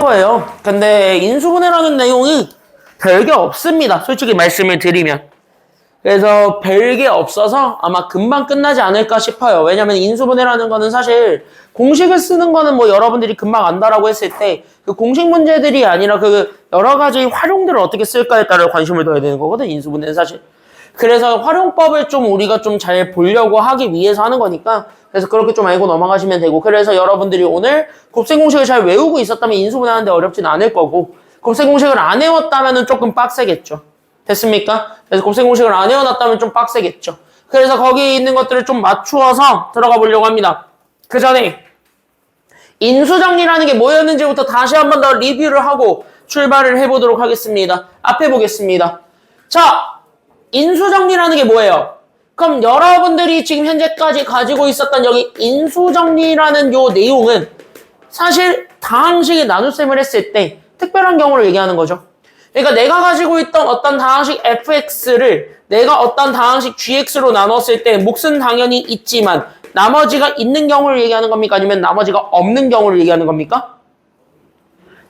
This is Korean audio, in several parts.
거예요. 근데 인수분해라는 내용이 별게 없습니다. 솔직히 말씀을 드리면. 그래서 별게 없어서 아마 금방 끝나지 않을까 싶어요. 왜냐면 인수분해라는 거는 사실 공식을 쓰는 거는 뭐 여러분들이 금방 안다라고 했을 때 그 공식 문제들이 아니라 그 여러 가지 활용들을 어떻게 쓸까에 따라 관심을 둬야 되는 거거든, 인수분해는 사실. 그래서 활용법을 좀 우리가 좀 잘 보려고 하기 위해서 하는 거니까 그래서 그렇게 좀 알고 넘어가시면 되고, 그래서 여러분들이 오늘 곱셈 공식을 잘 외우고 있었다면 인수분해하는데 어렵진 않을 거고, 곱셈 공식을 안 외웠다면 조금 빡세겠죠. 됐습니까? 그래서 곱셈 공식을 안 외워놨다면 좀 빡세겠죠. 그래서 거기에 있는 것들을 좀 맞추어서 들어가 보려고 합니다. 그 전에 인수정리라는 게 뭐였는지부터 다시 한 번 더 리뷰를 하고 출발을 해보도록 하겠습니다. 앞에 보겠습니다. 자, 인수정리라는 게 뭐예요? 그럼 여러분들이 지금 현재까지 가지고 있었던 여기 인수정리라는 요 내용은 사실 다항식의 나눗셈을 했을 때 특별한 경우를 얘기하는 거죠. 그러니까 내가 가지고 있던 어떤 다항식 fx를 내가 어떤 다항식 gx로 나눴을 때 몫은 당연히 있지만 나머지가 있는 경우를 얘기하는 겁니까? 아니면 나머지가 없는 경우를 얘기하는 겁니까?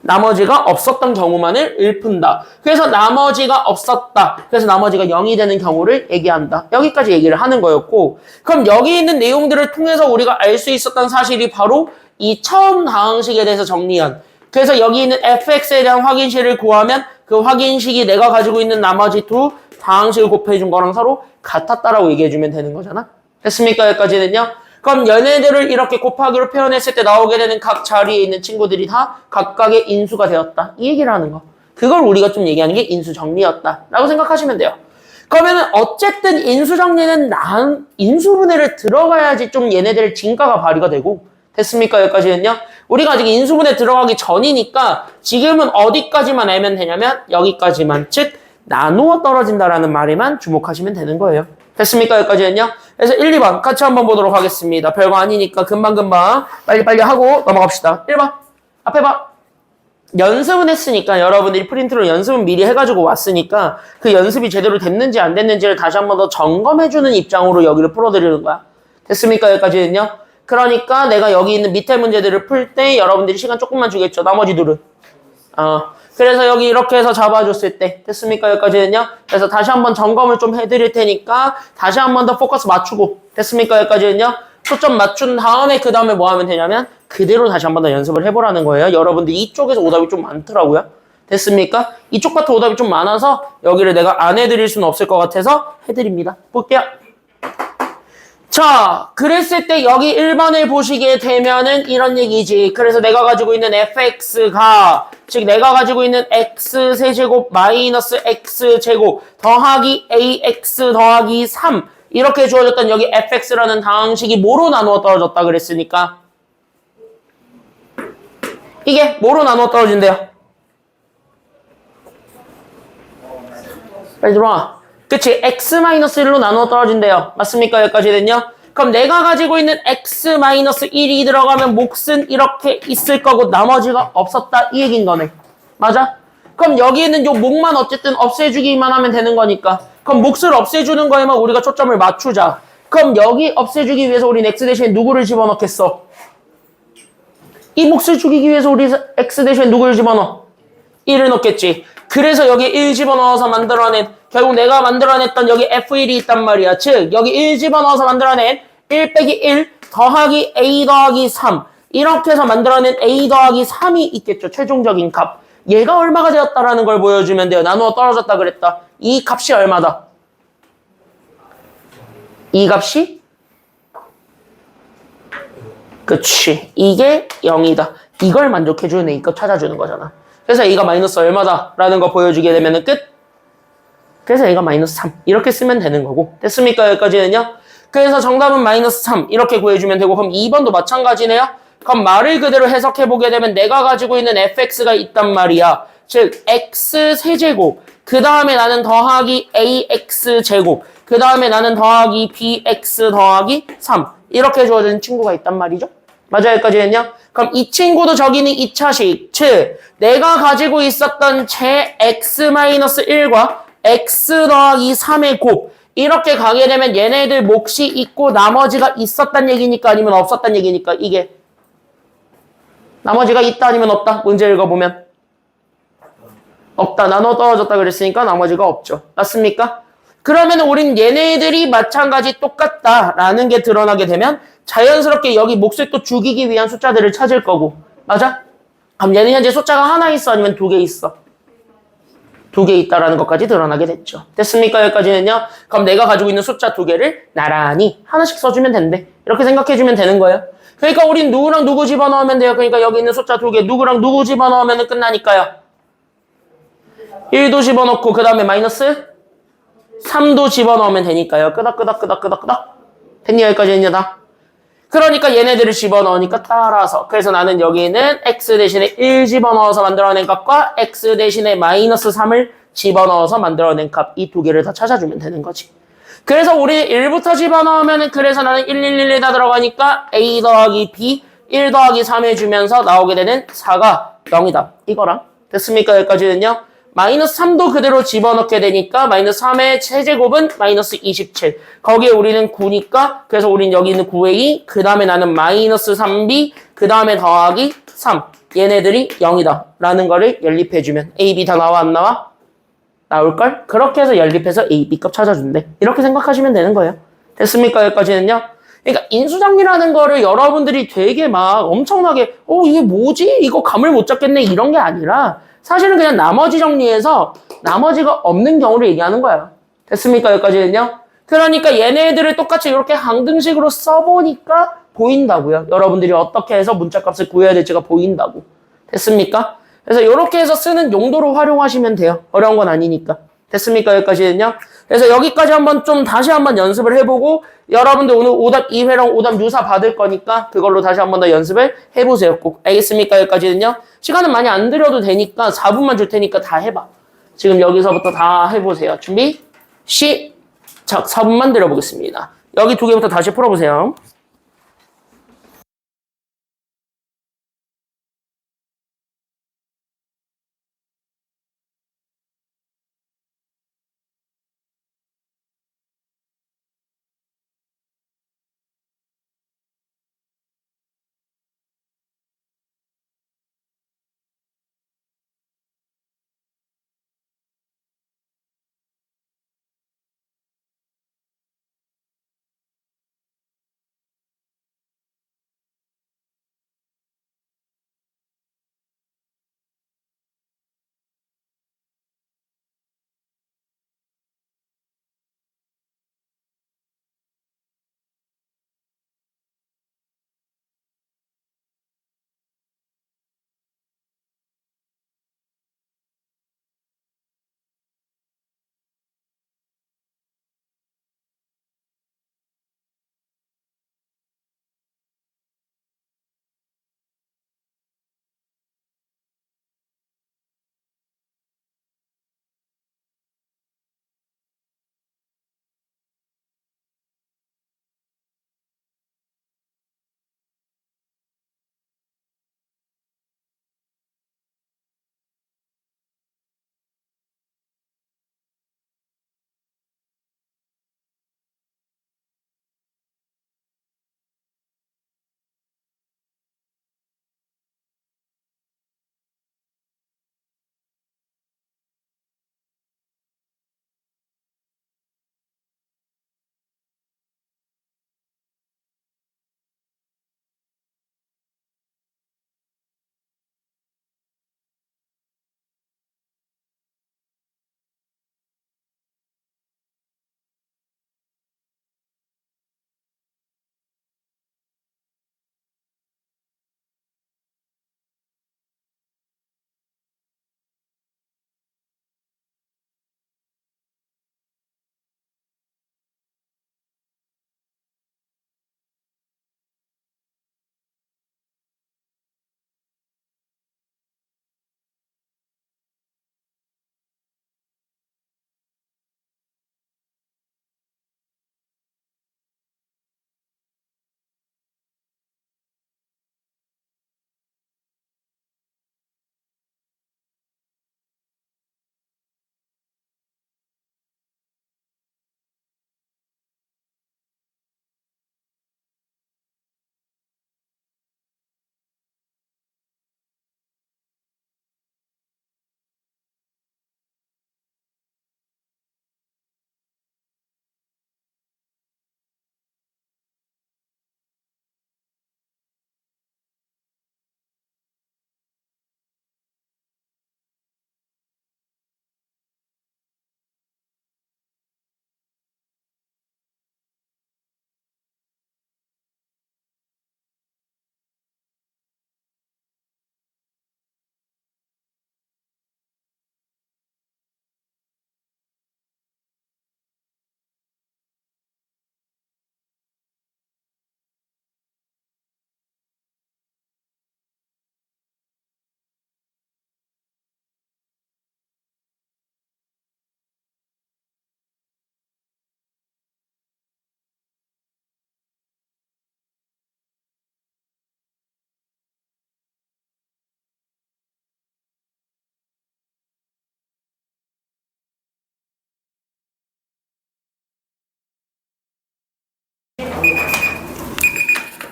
나머지가 없었던 경우만을 읊은다. 그래서 나머지가 없었다. 그래서 나머지가 0이 되는 경우를 얘기한다. 여기까지 얘기를 하는 거였고, 그럼 여기 있는 내용들을 통해서 우리가 알 수 있었던 사실이 바로 이 처음 다항식에 대해서 정리한, 그래서 여기 있는 fx에 대한 확인식을 구하면 그 확인식이 내가 가지고 있는 나머지 두 다항식을 곱해준 거랑 서로 같았다라고 얘기해주면 되는 거잖아. 됐습니까? 여기까지는요. 그럼 얘네들을 이렇게 곱하기로 표현했을 때 나오게 되는 각 자리에 있는 친구들이 다 각각의 인수가 되었다. 이 얘기를 하는 거. 그걸 우리가 좀 얘기하는 게 인수정리였다. 라고 생각하시면 돼요. 그러면은 어쨌든 인수정리는 인수분해를 들어가야지 좀 얘네들 진가가 발휘가 되고, 됐습니까? 여기까지는요. 우리가 아직 인수분해 들어가기 전이니까 지금은 어디까지만 알면 되냐면 여기까지만, 즉 나누어 떨어진다라는 말에만 주목하시면 되는 거예요. 됐습니까? 여기까지는요. 그래서 1, 2번 같이 한번 보도록 하겠습니다. 별거 아니니까 금방금방 빨리빨리 하고 넘어갑시다. 1번 앞에 봐. 연습은 했으니까 여러분들이 프린트로 연습은 미리 해가지고 왔으니까 그 연습이 제대로 됐는지 안 됐는지를 다시 한번 더 점검해주는 입장으로 여기를 풀어드리는 거야. 됐습니까? 여기까지는요. 그러니까 내가 여기 있는 밑에 문제들을 풀 때 여러분들이 시간 조금만 주겠죠. 나머지 둘은. 그래서 여기 이렇게 해서 잡아줬을 때 됐습니까? 여기까지는요. 그래서 다시 한번 점검을 좀 해드릴 테니까 다시 한번 더 포커스 맞추고, 됐습니까? 여기까지는요. 초점 맞춘 다음에 그 다음에 뭐 하면 되냐면 그대로 다시 한번 더 연습을 해보라는 거예요. 여러분들이 이쪽에서 오답이 좀 많더라고요. 됐습니까? 이쪽 같은 오답이 좀 많아서 여기를 내가 안 해드릴 수는 없을 것 같아서 해드립니다. 볼게요. 자, 그랬을 때 여기 1번을 보시게 되면은 이런 얘기지. 그래서 내가 가지고 있는 fx가, 즉 내가 가지고 있는 x세제곱 마이너스 x제곱 더하기 ax 더하기 3 이렇게 주어졌던 여기 fx라는 다항식이 뭐로 나누어 떨어졌다 그랬으니까 이게 뭐로 나누어 떨어진대요? 빨리 들어와. 그치? x-1로 나누어 떨어진대요. 맞습니까? 여기까지는요. 그럼 내가 가지고 있는 x-1이 들어가면 몫은 이렇게 있을 거고 나머지가 없었다. 이 얘기인 거네. 맞아? 그럼 여기 있는 요 몫만 어쨌든 없애주기만 하면 되는 거니까. 그럼 몫을 없애주는 거에만 우리가 초점을 맞추자. 그럼 여기 없애주기 위해서 우린 x 대신에 누구를 집어넣겠어? 이 몫을 죽이기 위해서 우리 x 대신에 누구를 집어넣어? 1을 넣겠지. 그래서 여기 1 집어넣어서 만들어낸, 결국 내가 만들어냈던 여기 F1이 있단 말이야. 즉 여기 1 집어넣어서 만들어낸 1 빼기 1 더하기 A 더하기 3 이렇게 해서 만들어낸 A 더하기 3이 있겠죠. 최종적인 값. 얘가 얼마가 되었다라는 걸 보여주면 돼요. 나누어 떨어졌다 그랬다. 이 값이 얼마다? 이 값이? 그치. 이게 0이다. 이걸 만족해주는 A값 찾아주는 거잖아. 그래서 A가 마이너스 얼마다 라는 거 보여주게 되면 끝. 그래서 A가 마이너스 3 이렇게 쓰면 되는 거고. 됐습니까? 여기까지는요. 그래서 정답은 마이너스 3 이렇게 구해주면 되고, 그럼 2번도 마찬가지네요. 그럼 말을 그대로 해석해보게 되면 내가 가지고 있는 fx가 있단 말이야. 즉 x세제곱 그 다음에 나는 더하기 ax제곱 그 다음에 나는 더하기 bx 더하기 3 이렇게 주어진 친구가 있단 말이죠. 맞아요? 여기까지는요. 그럼 이 친구도 저기는 2차식, 즉 내가 가지고 있었던 제 x-1과 x 더하기 3의 곱 이렇게 가게 되면 얘네들 몫이 있고 나머지가 있었단 얘기니까 아니면 없었단 얘기니까 이게 나머지가 있다 아니면 없다? 문제 읽어보면. 없다. 나눠 떨어졌다 그랬으니까 나머지가 없죠. 맞습니까? 그러면 우린 얘네들이 마찬가지 똑같다라는 게 드러나게 되면 자연스럽게 여기 몫을 또 죽이기 위한 숫자들을 찾을 거고. 맞아? 그럼 얘는 현재 숫자가 하나 있어 아니면 두 개 있어? 두 개 있다라는 것까지 드러나게 됐죠. 됐습니까? 여기까지는요. 그럼 내가 가지고 있는 숫자 두 개를 나란히 하나씩 써주면 된대. 이렇게 생각해주면 되는 거예요. 그러니까 우린 누구랑 누구 집어넣으면 돼요. 그러니까 여기 있는 숫자 두 개 누구랑 누구 집어넣으면 끝나니까요. 1도 집어넣고 그 다음에 마이너스 3도 집어넣으면 되니까요. 끄덕끄덕끄덕끄덕끄덕. 됐니? 여기까지 했냐 다? 그러니까 얘네들을 집어넣으니까 따라서 그래서 나는 여기는 x 대신에 1 집어넣어서 만들어낸 값과 x 대신에 마이너스 3을 집어넣어서 만들어낸 값 이 두 개를 다 찾아주면 되는 거지. 그래서 우리 1부터 집어넣으면 그래서 나는 111다 들어가니까 a 더하기 b 1 더하기 3 해주면서 나오게 되는 4가 0이다. 이거랑 됐습니까? 여기까지는요. 마이너스 3도 그대로 집어넣게 되니까 마이너스 3의 최제곱은 마이너스 27. 거기에 우리는 9니까 그래서 우린 여기 있는 9a 그 다음에 나는 마이너스 3b 그 다음에 더하기 3. 얘네들이 0이다. 라는 거를 연립해주면 a, b 다 나와 안 나와? 나올걸? 그렇게 해서 연립해서 a, b값 찾아준대. 이렇게 생각하시면 되는 거예요. 됐습니까? 여기까지는요. 그러니까 인수정리라는 거를 여러분들이 되게 막 엄청나게 이게 뭐지? 이거 감을 못 잡겠네 이런 게 아니라 사실은 그냥 나머지 정리해서 나머지가 없는 경우를 얘기하는 거야. 됐습니까? 여기까지는요. 그러니까 얘네들을 똑같이 이렇게 항등식으로 써보니까 보인다고요. 여러분들이 어떻게 해서 문자값을 구해야 될지가 보인다고. 됐습니까? 그래서 이렇게 해서 쓰는 용도로 활용하시면 돼요. 어려운 건 아니니까. 됐습니까? 여기까지는요. 그래서 여기까지 한번 좀 다시 한번 연습을 해보고 여러분들 오늘 오답 2회랑 오답 유사 받을 거니까 그걸로 다시 한번 더 연습을 해보세요. 꼭. 알겠습니까? 여기까지는요. 시간은 많이 안 들여도 되니까 4분만 줄 테니까 다 해봐. 지금 여기서부터 다 해보세요. 준비? 시작. 4분만 들여보겠습니다. 여기 두 개부터 다시 풀어보세요.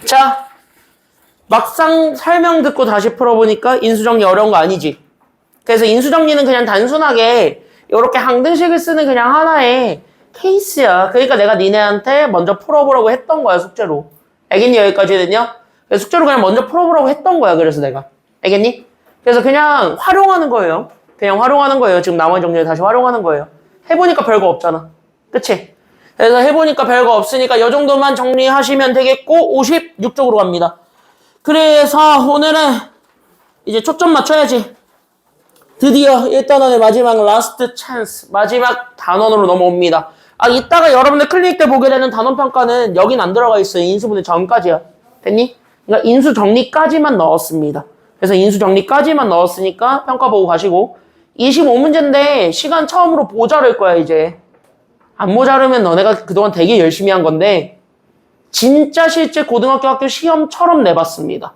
자, 막상 설명 듣고 다시 풀어보니까 인수정리 어려운 거 아니지? 그래서 인수정리는 그냥 단순하게 이렇게 항등식을 쓰는 그냥 하나의 케이스야. 그러니까 내가 니네한테 먼저 풀어보라고 했던 거야, 숙제로. 알겠니? 여기까지는요? 그래서 숙제로 그냥 먼저 풀어보라고 했던 거야, 그래서 내가. 알겠니? 그래서 그냥 활용하는 거예요. 그냥 활용하는 거예요. 지금 나머지 정리를 다시 활용하는 거예요. 해보니까 별거 없잖아. 그치? 그래서 해보니까 별거 없으니까 이 정도만 정리하시면 되겠고 56쪽으로 갑니다. 그래서 오늘은 이제 초점 맞춰야지. 드디어 1단원의 마지막 라스트 찬스, 마지막 단원으로 넘어옵니다. 이따가 여러분들 클리닉 때 보게 되는 단원평가는 여긴 안 들어가 있어요. 인수분해 전까지야. 됐니? 그러니까 인수 정리까지만 넣었습니다. 그래서 인수 정리까지만 넣었으니까 평가 보고 가시고 25문제인데 시간 처음으로 모자랄 거야 이제. 안 모자르면 너네가 그동안 되게 열심히 한 건데 진짜 실제 고등학교 학교 시험처럼 내봤습니다.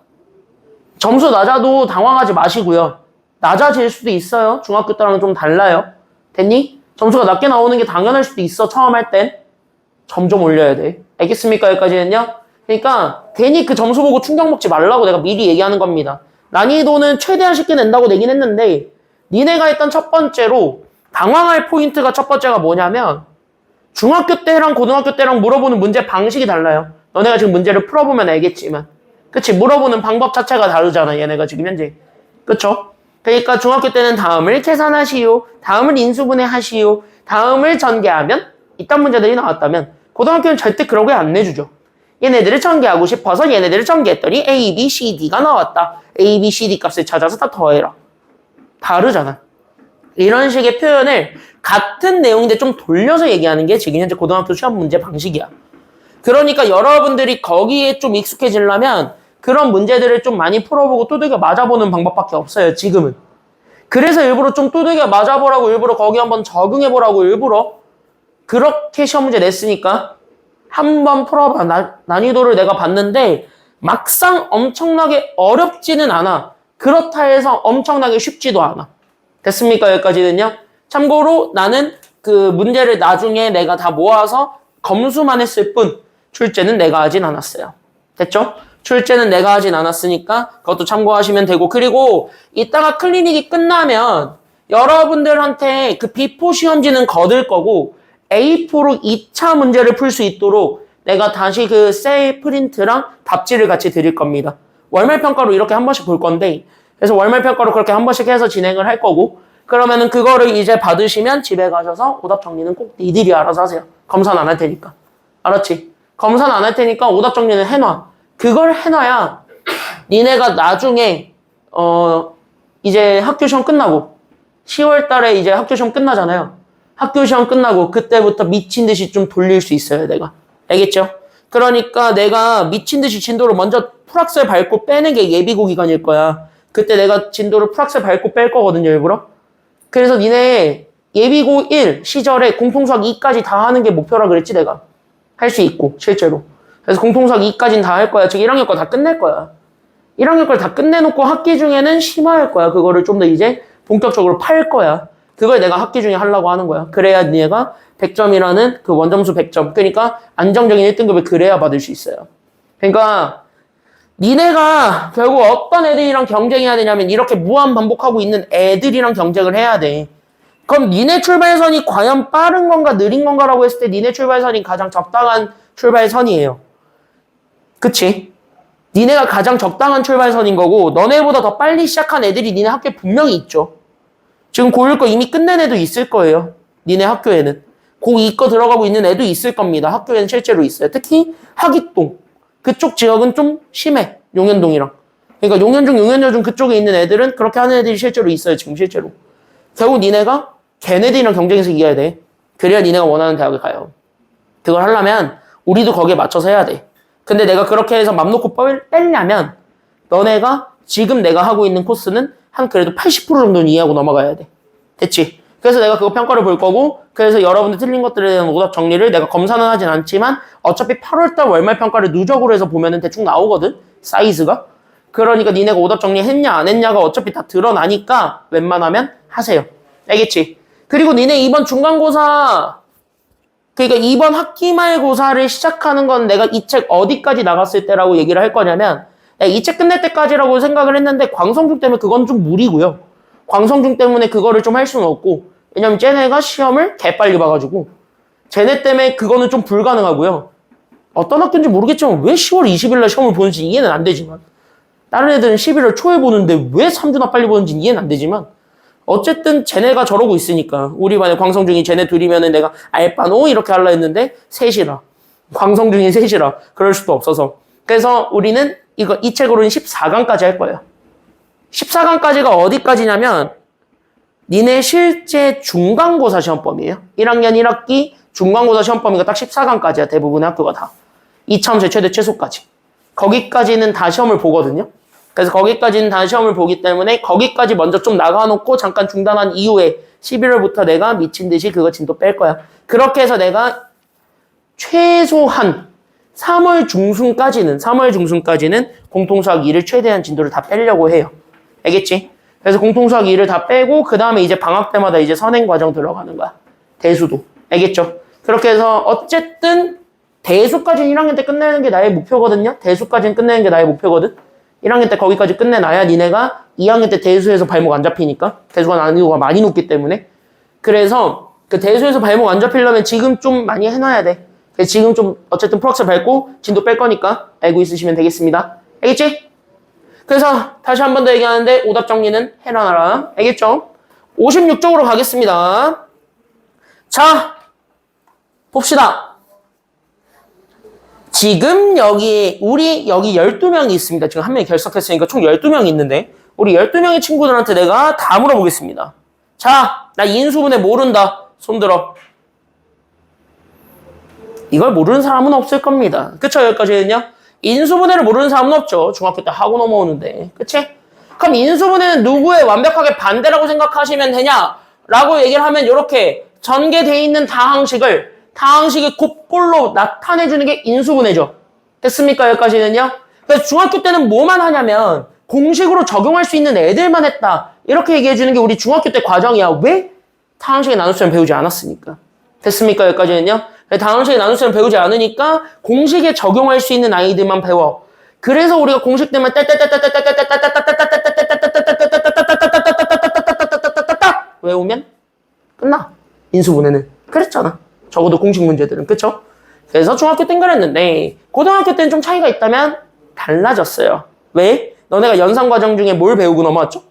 점수 낮아도 당황하지 마시고요. 낮아질 수도 있어요. 중학교 때랑은 좀 달라요. 됐니? 점수가 낮게 나오는 게 당연할 수도 있어. 처음 할 땐. 점점 올려야 돼. 알겠습니까? 여기까지는요? 그러니까 괜히 그 점수 보고 충격 먹지 말라고 내가 미리 얘기하는 겁니다. 난이도는 최대한 쉽게 낸다고 내긴 했는데 니네가 일단 첫 번째로 당황할 포인트가 첫 번째가 뭐냐면 중학교 때랑 고등학교 때랑 물어보는 문제 방식이 달라요. 너네가 지금 문제를 풀어보면 알겠지만 그치? 물어보는 방법 자체가 다르잖아. 얘네가 지금 현재. 그쵸? 그러니까 중학교 때는 다음을 계산하시오. 다음을 인수분해하시오. 다음을 전개하면 이딴 문제들이 나왔다면 고등학교는 절대 그러게 안 내주죠. 얘네들을 전개하고 싶어서 얘네들을 전개했더니 A, B, C, D가 나왔다. A, B, C, D 값을 찾아서 다 더해라. 다르잖아. 이런 식의 표현을 같은 내용인데 좀 돌려서 얘기하는 게 지금 현재 고등학교 시험 문제 방식이야. 그러니까 여러분들이 거기에 좀 익숙해지려면 그런 문제들을 좀 많이 풀어보고 두들겨 맞아보는 방법밖에 없어요, 지금은. 그래서 일부러 좀 두들겨 맞아보라고 일부러 거기 한번 적응해보라고 일부러 그렇게 시험 문제 냈으니까 한번 풀어봐. 난이도를 내가 봤는데 막상 엄청나게 어렵지는 않아. 그렇다 해서 엄청나게 쉽지도 않아. 됐습니까? 여기까지는요. 참고로 나는 그 문제를 나중에 내가 다 모아서 검수만 했을 뿐 출제는 내가 하진 않았어요. 됐죠? 출제는 내가 하진 않았으니까 그것도 참고하시면 되고 그리고 이따가 클리닉이 끝나면 여러분들한테 그 비포 시험지는 거들 거고 A4로 2차 문제를 풀 수 있도록 내가 다시 그 셀 프린트랑 답지를 같이 드릴 겁니다. 월말 평가로 이렇게 한 번씩 볼 건데 그래서 월말 평가로 그렇게 한 번씩 해서 진행을 할 거고 그러면은 그거를 이제 받으시면 집에 가셔서 오답 정리는 꼭 니들이 알아서 하세요. 검사는 안 할 테니까. 알았지? 검사는 안 할 테니까 오답 정리는 해놔. 그걸 해놔야 니네가 나중에 이제 학교 시험 끝나고 10월 달에 이제 학교 시험 끝나잖아요. 학교 시험 끝나고 그때부터 미친 듯이 좀 돌릴 수 있어요, 내가. 알겠죠? 그러니까 내가 미친 듯이 진도를 먼저 풀악셀 밟고 빼는 게 예비고 기간일 거야. 그때 내가 진도를 풀악셀 밟고 뺄 거거든요, 일부러. 그래서 니네 예비고 1 시절에 공통수학 2까지 다 하는 게 목표라 그랬지, 내가. 할 수 있고, 실제로. 그래서 공통수학 2까지는 다 할 거야. 즉 1학년 거 다 끝낼 거야. 1학년 걸 다 끝내놓고 학기 중에는 심화할 거야. 그거를 좀 더 이제 본격적으로 팔 거야. 그걸 내가 학기 중에 하려고 하는 거야. 그래야 니네가 100점이라는 그 원점수 100점. 그러니까 안정적인 1등급을 그래야 받을 수 있어요. 그러니까 니네가 결국 어떤 애들이랑 경쟁해야 되냐면 이렇게 무한 반복하고 있는 애들이랑 경쟁을 해야 돼. 그럼 니네 출발선이 과연 빠른 건가 느린 건가라고 했을 때 니네 출발선이 가장 적당한 출발선이에요. 그치? 니네가 가장 적당한 출발선인 거고 너네보다 더 빨리 시작한 애들이 니네 학교에 분명히 있죠. 지금 고1 거 이미 끝낸 애도 있을 거예요. 니네 학교에는. 고2 거 들어가고 있는 애도 있을 겁니다. 학교에는 실제로 있어요. 특히 하기동. 그쪽 지역은 좀 심해. 용현동이랑. 그러니까 용현중, 용현여중 그쪽에 있는 애들은 그렇게 하는 애들이 실제로 있어요. 지금 실제로. 결국 니네가 걔네들이랑 경쟁해서 이겨야 돼. 그래야 니네가 원하는 대학에 가요. 그걸 하려면 우리도 거기에 맞춰서 해야 돼. 근데 내가 그렇게 해서 맘 놓고 뺄려면 너네가 지금 내가 하고 있는 코스는 한 그래도 80% 정도는 이해하고 넘어가야 돼. 됐지? 그래서 내가 그거 평가를 볼 거고 그래서 여러분들 틀린 것들에 대한 오답 정리를 내가 검사는 하진 않지만 어차피 8월달 월말 평가를 누적으로 해서 보면은 대충 나오거든? 사이즈가. 그러니까 니네가 오답 정리 했냐 안 했냐가 어차피 다 드러나니까 웬만하면 하세요. 알겠지? 그리고 니네 이번 중간고사 그러니까 이번 학기말고사를 시작하는 건 내가 이 책 어디까지 나갔을 때라고 얘기를 할 거냐면 이 책 끝낼 때까지라고 생각을 했는데 광성중 때문에 그건 좀 무리고요. 광성중 때문에 그거를 좀 할 수는 없고 왜냐면 쟤네가 시험을 개빨리 봐가지고 쟤네 때문에 그거는 좀 불가능하고요. 어떤 학교인지 모르겠지만 왜 10월 20일 날 시험을 보는지 이해는 안 되지만 다른 애들은 11월 초에 보는데 왜 3주나 빨리 보는지 이해는 안 되지만 어쨌든 쟤네가 저러고 있으니까 우리 반에 광성중이 쟤네 둘이면은 내가 알바노 이렇게 하려 했는데 셋이라 광성중이 셋이라 그럴 수도 없어서 그래서 우리는 이 책으로는 14강까지 할 거예요. 14강까지가 어디까지냐면 니네 실제 중간고사 시험범위에요. 1학년 1학기 중간고사 시험범위가 딱 14강까지야. 대부분의 학교가 다. 이차함수의 최대 최소까지. 거기까지는 다 시험을 보거든요. 그래서 거기까지는 다 시험을 보기 때문에 거기까지 먼저 좀 나가놓고 잠깐 중단한 이후에 11월부터 내가 미친 듯이 그거 진도 뺄 거야. 그렇게 해서 내가 최소한 3월 중순까지는 공통수학 2를 최대한 진도를 다 빼려고 해요. 알겠지? 그래서 공통수학 2를 다 빼고 그 다음에 이제 방학 때마다 이제 선행 과정 들어가는 거야. 대수도. 알겠죠? 그렇게 해서 어쨌든 대수까지는 1학년 때 끝내는 게 나의 목표거든요. 대수까지는 끝내는 게 나의 목표거든. 1학년 때 거기까지 끝내놔야 니네가 2학년 때 대수에서 발목 안 잡히니까. 대수가 난이도가 많이 높기 때문에. 그래서 그 대수에서 발목 안 잡히려면 지금 좀 많이 해놔야 돼. 그래서 지금 좀 어쨌든 프록스 밟고 진도 뺄 거니까 알고 있으시면 되겠습니다. 알겠지? 그래서 다시 한 번 더 얘기하는데 오답 정리는 해놔라. 알겠죠? 56쪽으로 가겠습니다. 자, 봅시다. 지금 우리 여기 12명이 있습니다. 지금 한 명이 결석했으니까 총 12명이 있는데 우리 12명의 친구들한테 내가 다 물어보겠습니다. 자, 나 인수분해 모른다. 손 들어. 이걸 모르는 사람은 없을 겁니다. 그쵸? 여기까지는요? 인수분해를 모르는 사람은 없죠. 중학교 때 하고 넘어오는데. 그치? 그럼 인수분해는 누구의 완벽하게 반대라고 생각하시면 되냐? 라고 얘기를 하면 이렇게 전개되어 있는 다항식의 곱꼴로 나타내주는 게 인수분해죠. 됐습니까? 여기까지는요? 그래서 중학교 때는 뭐만 하냐면 공식으로 적용할 수 있는 애들만 했다. 이렇게 얘기해주는 게 우리 중학교 때 과정이야. 왜? 다항식의 나눗셈 배우지 않았으니까. 됐습니까? 여기까지는요? 다항식의 나눗셈 배우지 않으니까 공식에 적용할 수 있는 아이들만 배워. 그래서 우리가 공식 때문에 외우면 끝나. 인수분해는. 그랬잖아. 적어도 공식 문제들은. 그쵸? 그래서 중학교 땐 그랬는데 고등학교 때는 좀 차이가 있다면 달라졌어요. 왜? 너네가 연산과정 중에 뭘 배우고 넘어왔죠?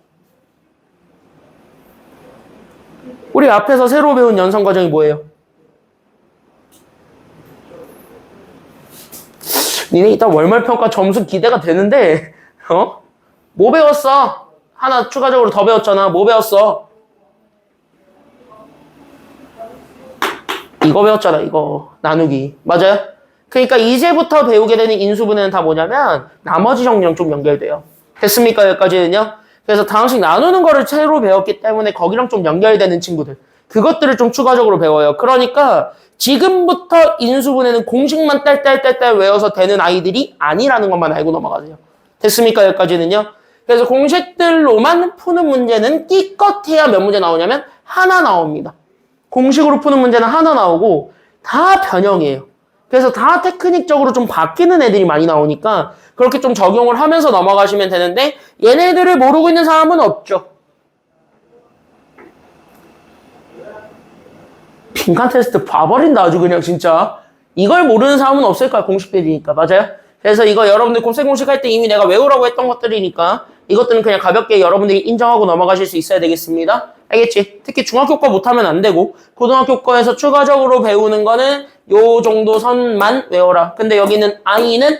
우리 앞에서 새로 배운 연산과정이 뭐예요? 니네 이따 월말평가 점수 기대가 되는데 뭐 배웠어? 하나 추가적으로 더 배웠잖아. 뭐 배웠어? 이거 배웠잖아. 이거 나누기. 맞아요? 그러니까 이제부터 배우게 되는 인수분해는 다 뭐냐면 나머지 정리랑 좀 연결돼요. 됐습니까? 여기까지는요? 그래서 다항식 나누는 거를 새로 배웠기 때문에 거기랑 좀 연결되는 친구들. 그것들을 좀 추가적으로 배워요. 그러니까 지금부터 인수분해는 공식만 딸딸딸딸 외워서 되는 아이들이 아니라는 것만 알고 넘어가세요. 됐습니까? 여기까지는요? 그래서 공식들로만 푸는 문제는 끼껏해야 몇 문제 나오냐면 하나 나옵니다. 공식으로 푸는 문제는 하나 나오고 다 변형이에요. 그래서 다 테크닉적으로 좀 바뀌는 애들이 많이 나오니까 그렇게 좀 적용을 하면서 넘어가시면 되는데 얘네들을 모르고 있는 사람은 없죠. 빈칸 테스트 봐버린다 아주 그냥 진짜. 이걸 모르는 사람은 없을 거야. 공식들이니까. 맞아요? 그래서 이거 여러분들 곱셈공식 할 때 이미 내가 외우라고 했던 것들이니까 이것들은 그냥 가볍게 여러분들이 인정하고 넘어가실 수 있어야 되겠습니다. 알겠지? 특히 중학교 거 못하면 안 되고 고등학교 거에서 추가적으로 배우는 거는 요 정도 선만 외워라. 근데 여기는 I는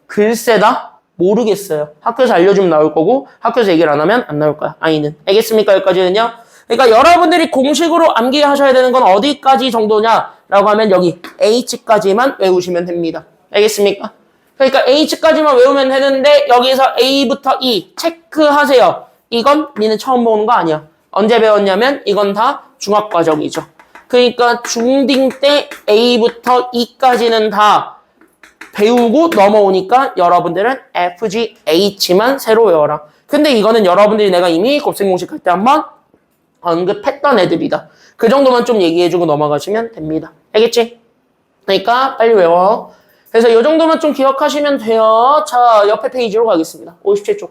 글쎄다? 모르겠어요. 학교에서 알려주면 나올 거고 학교에서 얘기를 안 하면 안 나올 거야. I는. 알겠습니까? 여기까지는요? 그러니까 여러분들이 공식으로 암기하셔야 되는 건 어디까지 정도냐라고 하면 여기 H까지만 외우시면 됩니다. 알겠습니까? 그러니까 H까지만 외우면 되는데 여기서 A부터 E 체크하세요. 이건 니는 처음 보는 거 아니야. 언제 배웠냐면 이건 다 중학과정이죠. 그러니까 중딩 때 A부터 E까지는 다 배우고 넘어오니까 여러분들은 F, G, H만 새로 외워라. 근데 이거는 여러분들이 내가 이미 곱셈공식 할 때 한번 언급했던 애들이다. 그 정도만 좀 얘기해주고 넘어가시면 됩니다. 알겠지? 그러니까 빨리 외워. 그래서 이 정도만 좀 기억하시면 돼요. 자, 옆에 페이지로 가겠습니다. 57쪽.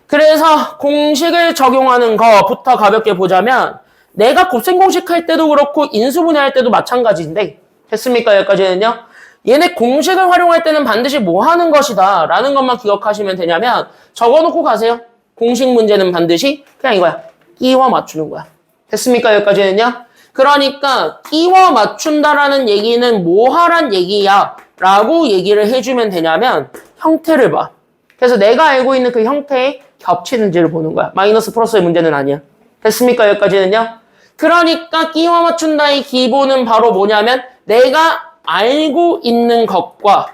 그래서 공식을 적용하는 거부터 가볍게 보자면 내가 곱셈 공식 할 때도 그렇고 인수분해 할 때도 마찬가지인데 됐습니까? 여기까지는요. 얘네 공식을 활용할 때는 반드시 뭐 하는 것이다 라는 것만 기억하시면 되냐면 적어놓고 가세요. 공식 문제는 반드시 그냥 이거야. 끼워 맞추는 거야. 됐습니까? 여기까지는요. 그러니까 끼워 맞춘다라는 얘기는 뭐 하란 얘기야 라고 얘기를 해주면 되냐면 형태를 봐. 그래서 내가 알고 있는 그 형태에 겹치는지를 보는 거야. 마이너스 플러스의 문제는 아니야. 됐습니까? 여기까지는요. 그러니까 끼워 맞춘다의 기본은 바로 뭐냐면 내가 알고 있는 것과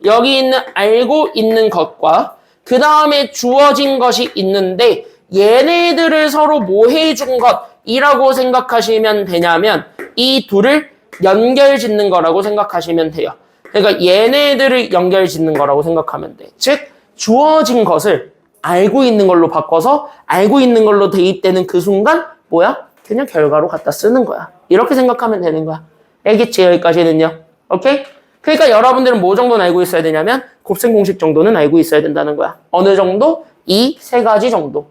여기 있는 알고 있는 것과 그 다음에 주어진 것이 있는데 얘네들을 서로 뭐 해준 것이라고 생각하시면 되냐면 이 둘을 연결 짓는 거라고 생각하시면 돼요. 그러니까 얘네들을 연결 짓는 거라고 생각하면 돼. 즉 주어진 것을 알고 있는 걸로 바꿔서 알고 있는 걸로 대입되는 그 순간 뭐야? 그냥 결과로 갖다 쓰는 거야. 이렇게 생각하면 되는 거야. 알겠지? 여기까지는요. 오케이? 그러니까 여러분들은 뭐 정도는 알고 있어야 되냐면 곱셈 공식 정도는 알고 있어야 된다는 거야. 어느 정도? 이 세 가지 정도.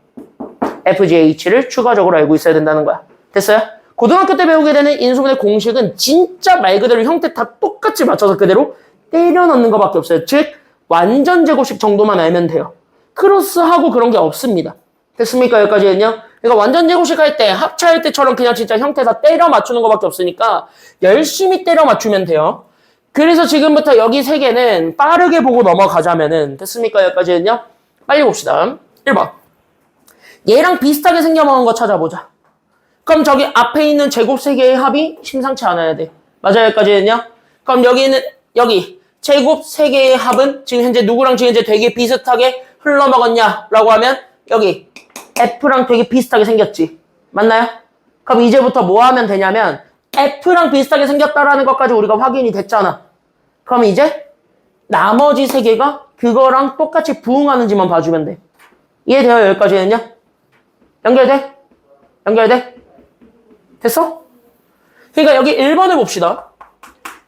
FGH를 추가적으로 알고 있어야 된다는 거야. 됐어요? 고등학교 때 배우게 되는 인수분해 공식은 진짜 말 그대로 형태 다 똑같이 맞춰서 그대로 때려 넣는 것밖에 없어요. 즉 완전 제곱식 정도만 알면 돼요. 크로스하고 그런 게 없습니다. 됐습니까? 여기까지는요. 그러니까 완전 제곱식 할 때 합차할 때처럼 그냥 진짜 형태 다 때려 맞추는 것밖에 없으니까 열심히 때려 맞추면 돼요. 그래서 지금부터 여기 세 개는 빠르게 보고 넘어가자면은 됐습니까? 여기까지는요. 빨리 봅시다. 1번. 얘랑 비슷하게 생겨먹은 거 찾아보자. 그럼 저기 앞에 있는 제곱 세 개의 합이 심상치 않아야 돼. 맞아요? 여기까지는요. 그럼 여기 제곱 세 개의 합은 지금 현재 누구랑 지금 현재 되게 비슷하게 흘러먹었냐라고 하면 여기 F랑 되게 비슷하게 생겼지. 맞나요? 그럼 이제부터 뭐 하면 되냐면 F랑 비슷하게 생겼다라는 것까지 우리가 확인이 됐잖아. 그럼 이제 나머지 세 개가 그거랑 똑같이 부응하는지만 봐주면 돼. 이해돼요? 여기까지는요? 연결돼? 연결돼? 됐어? 그러니까 여기 1번을 봅시다.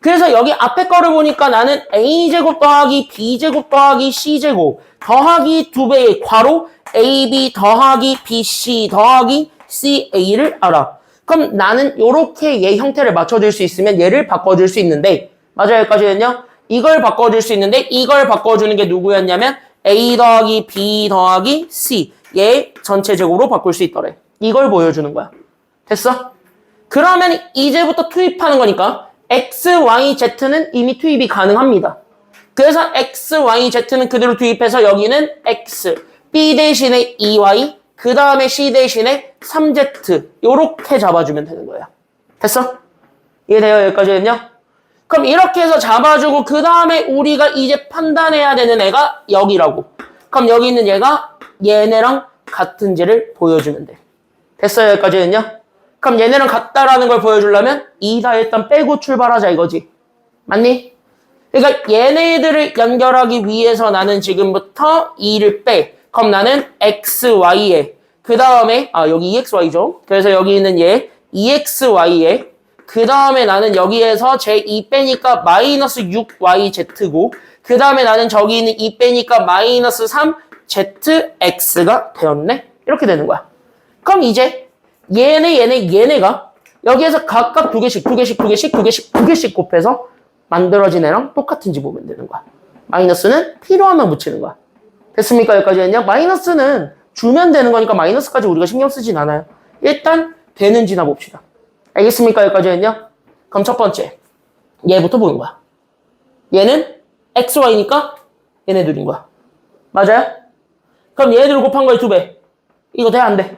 그래서 여기 앞에 거를 보니까 나는 A제곱 더하기 B제곱 더하기 C제곱 더하기 2배의 괄호 AB 더하기 BC 더하기 CA를 알아. 그럼 나는 이렇게 얘 형태를 맞춰줄 수 있으면 얘를 바꿔줄 수 있는데 맞아요? 여기까지는요? 이걸 바꿔줄 수 있는데 이걸 바꿔주는 게 누구였냐면 A 더하기 B 더하기 C 얘 전체 제곱으로 바꿀 수 있더래. 이걸 보여주는 거야. 됐어? 그러면 이제부터 투입하는 거니까 X, Y, Z는 이미 투입이 가능합니다. 그래서 X, Y, Z는 그대로 투입해서 여기는 X, B 대신에 2Y, 그 다음에 C 대신에 3Z 요렇게 잡아주면 되는 거예요. 됐어? 이해돼요? 여기까지는요? 그럼 이렇게 해서 잡아주고 그 다음에 우리가 이제 판단해야 되는 애가 여기라고. 그럼 여기 있는 얘가 얘네랑 같은지를 보여주면 돼. 됐어요? 여기까지는요? 그럼 얘네랑 같다라는 걸 보여주려면 2다 일단 빼고 출발하자 이거지. 맞니? 그러니까 얘네들을 연결하기 위해서 나는 지금부터 2를 빼. 그럼 나는 x, y에 그 다음에 여기 exy죠. 그래서 여기 있는 얘 exy에 그 다음에 나는 여기에서 제 2 빼니까 마이너스 6yz고 그 다음에 나는 저기 있는 2 빼니까 마이너스 3zx가 되었네. 이렇게 되는 거야. 그럼 이제 얘네가 여기에서 각각 두 개씩 곱해서 만들어진 애랑 똑같은지 보면 되는 거야. 마이너스는 필요하면 붙이는 거야. 됐습니까? 여기까지는요. 마이너스는 주면 되는 거니까 마이너스까지 우리가 신경 쓰진 않아요. 일단 되는지나 봅시다. 알겠습니까? 여기까지는요. 그럼 첫 번째 얘부터 보는 거야. 얘는 XY니까 얘네 둘인 거야. 맞아요? 그럼 얘네들 곱한 거에 2배. 이거 돼? 안 돼?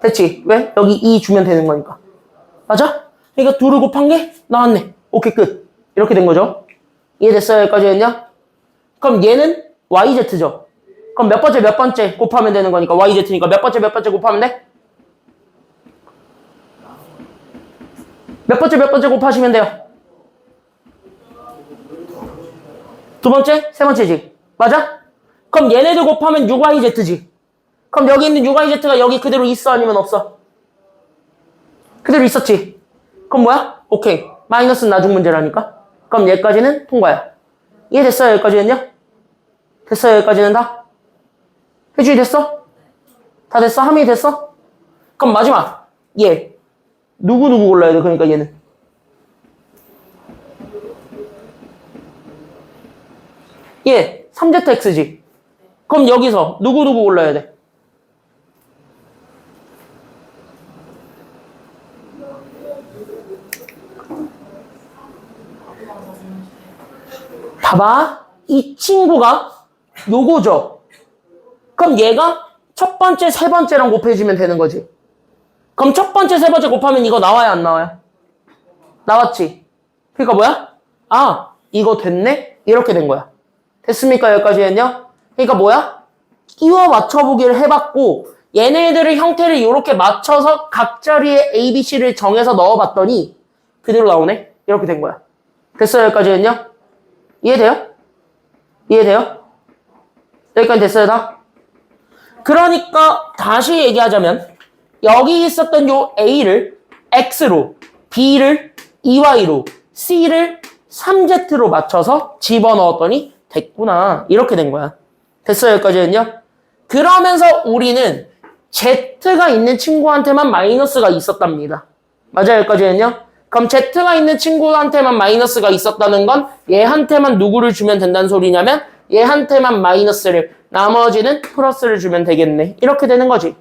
됐지? 왜? 여기 2 주면 되는 거니까. 맞아? 그러니까 2를 곱한 게 나왔네. 오케이, 끝. 이렇게 된 거죠. 이해됐어요? 여기까지는요? 그럼 얘는 YZ죠. 그럼 몇 번째 곱하면 되는 거니까 YZ니까 몇 번째 곱하면 돼? 몇 번째 곱하시면 돼요? 두 번째? 세 번째지. 맞아? 그럼 얘네들 곱하면 6YZ지. 그럼 여기 있는 6YZ가 여기 그대로 있어? 아니면 없어? 그대로 있었지? 그럼 뭐야? 오케이. 마이너스는 나중 문제라니까? 그럼 얘까지는 통과야. 이해됐어요? 여기까지는요? 됐어요? 여기까지는 다? 해주이 됐어? 다 됐어? 함이 됐어? 그럼 마지막. 얘. 누구 골라야 돼? 그러니까 얘는. 얘. 3zx지. 그럼 여기서 누구 골라야 돼? 봐봐. 이 친구가 요거죠. 그럼 얘가 첫 번째, 세 번째랑 곱해주면 되는 거지. 그럼 첫 번째, 세 번째 곱하면 이거 나와요, 안 나와요? 나왔지. 그러니까 뭐야? 아, 이거 됐네? 이렇게 된 거야. 됐습니까? 여기까지 했냐? 그러니까 뭐야? 끼워 맞춰보기를 해봤고 얘네들의 형태를 이렇게 맞춰서 각 자리에 A, B, C를 정해서 넣어봤더니 그대로 나오네? 이렇게 된 거야. 됐어요? 여기까지 했냐? 이해돼요? 이해돼요? 여기까지 됐어요, 다? 그러니까 다시 얘기하자면 여기 있었던 요 A를 X로, B를 EY로, C를 3Z로 맞춰서 집어넣었더니 됐구나. 이렇게 된 거야. 됐어요? 여기까지는요? 그러면서 우리는 Z가 있는 친구한테만 마이너스가 있었답니다. 맞아요? 여기까지는요? 그럼 Z가 있는 친구한테만 마이너스가 있었다는 건 얘한테만 누구를 주면 된다는 소리냐면 얘한테만 마이너스를, 나머지는 플러스를 주면 되겠네. 이렇게 되는 거지.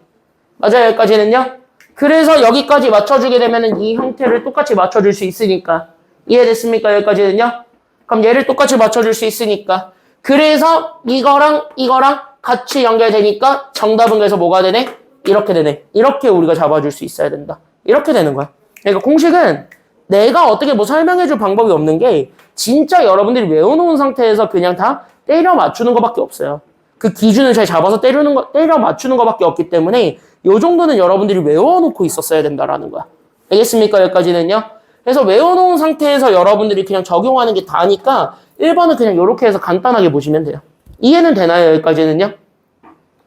맞아요? 여기까지는요? 그래서 여기까지 맞춰주게 되면 이 형태를 똑같이 맞춰줄 수 있으니까. 이해됐습니까? 여기까지는요? 그럼 얘를 똑같이 맞춰줄 수 있으니까. 그래서 이거랑 같이 연결되니까 정답은 그래서 뭐가 되네? 이렇게 되네. 이렇게 우리가 잡아줄 수 있어야 된다. 이렇게 되는 거야. 그러니까 공식은 내가 어떻게 뭐 설명해줄 방법이 없는 게 진짜 여러분들이 외워놓은 상태에서 그냥 다 때려 맞추는 것밖에 없어요. 그 기준을 잘 잡아서 때려 맞추는 것밖에 없기 때문에 이 정도는 여러분들이 외워놓고 있었어야 된다라는 거야. 알겠습니까? 여기까지는요. 그래서 외워놓은 상태에서 여러분들이 그냥 적용하는 게 다니까 1번은 그냥 이렇게 해서 간단하게 보시면 돼요. 이해는 되나요? 여기까지는요?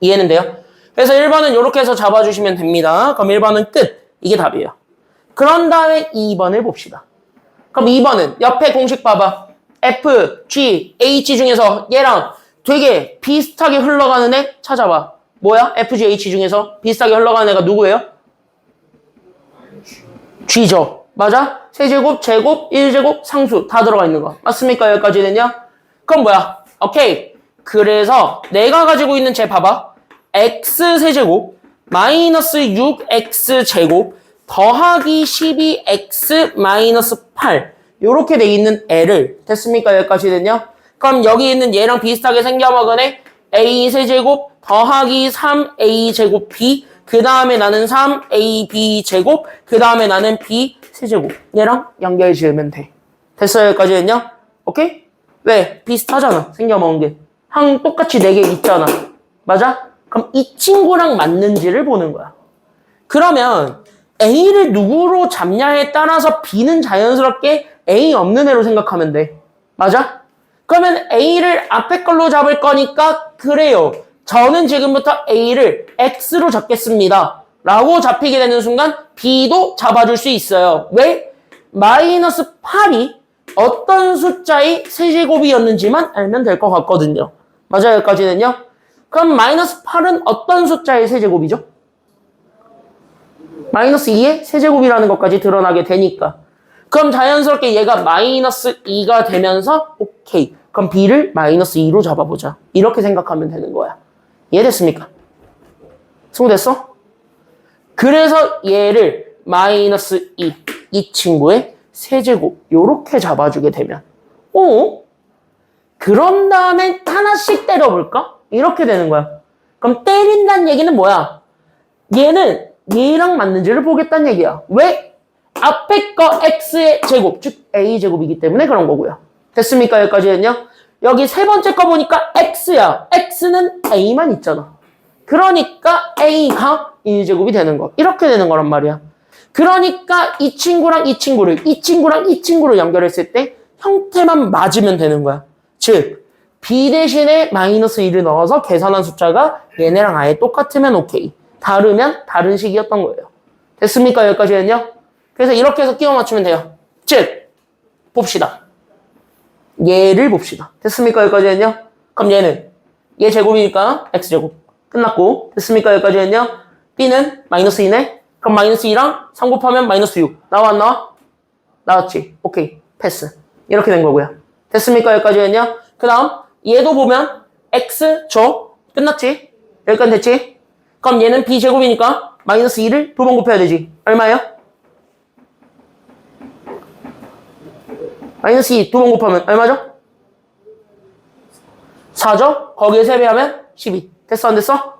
이해는 돼요? 그래서 1번은 이렇게 해서 잡아주시면 됩니다. 그럼 1번은 끝. 이게 답이에요. 그런 다음에 2번을 봅시다. 그럼 2번은 옆에 공식 봐봐. F, G, H 중에서 얘랑 되게 비슷하게 흘러가는 애 찾아봐. 뭐야? F, G, H 중에서 비슷하게 흘러가는 애가 누구예요? G죠. 맞아? 세제곱, 제곱, 1제곱, 상수 다 들어가 있는 거. 맞습니까? 여기까지는요? 그럼 뭐야? 오케이. 그래서 내가 가지고 있는 쟤 봐봐. X 세제곱 마이너스 6X 제곱 더하기 12X 마이너스 8 요렇게 돼 있는 애를 됐습니까? 여기까지는요? 그럼 여기 있는 얘랑 비슷하게 생겨먹은 애 A 세제곱 더하기 3A 제곱 B 그 다음에 나는 3AB 제곱 그 다음에 나는 B 세제곱 얘랑 연결 지으면 돼. 됐어요? 여기까지는요? 오케이? 왜? 비슷하잖아. 생겨먹은 게. 항 똑같이 4개 있잖아. 맞아? 그럼 이 친구랑 맞는지를 보는 거야. 그러면 A를 누구로 잡냐에 따라서 B는 자연스럽게 A 없는 애로 생각하면 돼. 맞아? 그러면 A를 앞에 걸로 잡을 거니까 그래요. 저는 지금부터 A를 X로 잡겠습니다. 라고 잡히게 되는 순간 B도 잡아줄 수 있어요. 왜? 마이너스 8이 어떤 숫자의 세제곱이었는지만 알면 될 것 같거든요. 맞아요? 여기까지는요? 그럼 마이너스 8은 어떤 숫자의 세제곱이죠? 마이너스 2의 세제곱이라는 것까지 드러나게 되니까. 그럼 자연스럽게 얘가 마이너스 2가 되면서 오케이. 그럼 B를 마이너스 2로 잡아보자. 이렇게 생각하면 되는 거야. 이해됐습니까? 승부됐어? 그래서 얘를 마이너스 2, 이 친구의 세제곱 요렇게 잡아주게 되면 그런 다음에 하나씩 때려볼까? 이렇게 되는 거야. 그럼 때린다는 얘기는 뭐야? 얘는 얘랑 맞는지를 보겠다는 얘기야. 왜? 앞에 거 x의 제곱, 즉 a제곱이기 때문에 그런 거고요. 됐습니까? 여기까지는요? 여기 세 번째 거 보니까 x야. x는 a만 있잖아. 그러니까 a가 1제곱이 되는 거. 이렇게 되는 거란 말이야. 그러니까 이 친구랑 이 친구를, 이 친구랑 이 친구를 연결했을 때 형태만 맞으면 되는 거야. 즉 b 대신에 마이너스 1을 넣어서 계산한 숫자가 얘네랑 아예 똑같으면 오케이. 다르면 다른 식이었던 거예요. 됐습니까? 여기까지는요? 그래서 이렇게 해서 끼워 맞추면 돼요. 즉 봅시다. 얘를 봅시다. 됐습니까? 여기까지는요? 그럼 얘는 얘 제곱이니까 x제곱 끝났고 됐습니까? 여기까지는요? b는 마이너스 2네? 그럼 마이너스 2랑 3 곱하면 마이너스 6 나와 안 나와? 나왔지. 오케이 패스. 이렇게 된 거고요. 됐습니까? 여기까지는요? 그 다음 얘도 보면 x 줘 끝났지? 여기까지 됐지? 그럼 얘는 b제곱이니까 마이너스 2를 2번 곱해야 되지. 얼마예요? 마이너스 2 2번 곱하면 얼마죠? 4죠? 거기에 3배하면 12. 됐어 안 됐어?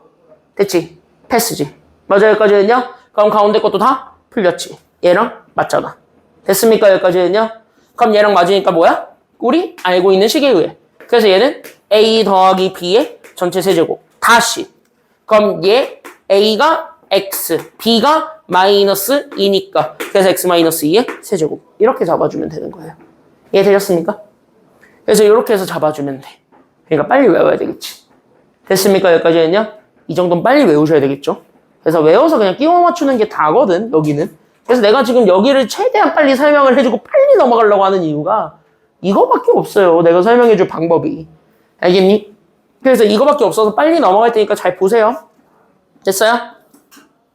됐지. 패스지. 맞아 여기까지는요? 그럼 가운데 것도 다 풀렸지. 얘랑 맞잖아. 됐습니까? 여기까지는요? 그럼 얘랑 맞으니까 뭐야? 우리 알고 있는 식에 의해. 그래서 얘는 a 더하기 b의 전체 세제곱. 다시. 그럼 얘 a가 x, b가 마이너스 2니까 그래서 x 마이너스 2의 세제곱. 이렇게 잡아주면 되는 거예요. 이해되셨습니까? 그래서 이렇게 해서 잡아주면 돼. 그러니까 빨리 외워야 되겠지. 됐습니까? 여기까지는요? 이 정도는 빨리 외우셔야 되겠죠? 그래서 외워서 그냥 끼워 맞추는 게 다거든, 여기는. 그래서 내가 지금 여기를 최대한 빨리 설명을 해주고 빨리 넘어가려고 하는 이유가 이거밖에 없어요. 내가 설명해줄 방법이. 알겠니? 그래서 이거밖에 없어서 빨리 넘어갈 테니까 잘 보세요. 됐어요?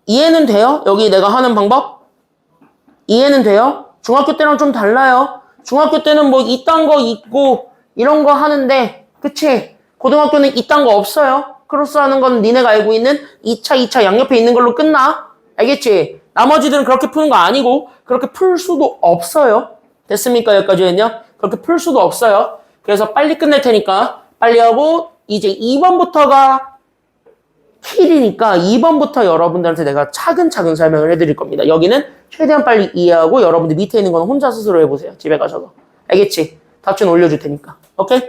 이해는 돼요? 여기 내가 하는 방법? 이해는 돼요? 중학교 때랑 좀 달라요. 중학교 때는 뭐 이딴 거 있고 이런 거 하는데 그치? 고등학교는 이딴 거 없어요. 크로스 하는 건 니네가 알고 있는 2차 양옆에 있는 걸로 끝나. 알겠지? 나머지들은 그렇게 푸는 거 아니고 그렇게 풀 수도 없어요. 됐습니까? 여기까지는요? 그렇게 풀 수도 없어요. 그래서 빨리 끝낼 테니까 빨리 하고 이제 2번부터가 킬이니까 2번부터 여러분들한테 내가 차근차근 설명을 해드릴 겁니다. 여기는 최대한 빨리 이해하고 여러분들 밑에 있는 건 혼자 스스로 해보세요. 집에 가셔서. 알겠지? 답준 올려줄 테니까. 오케이?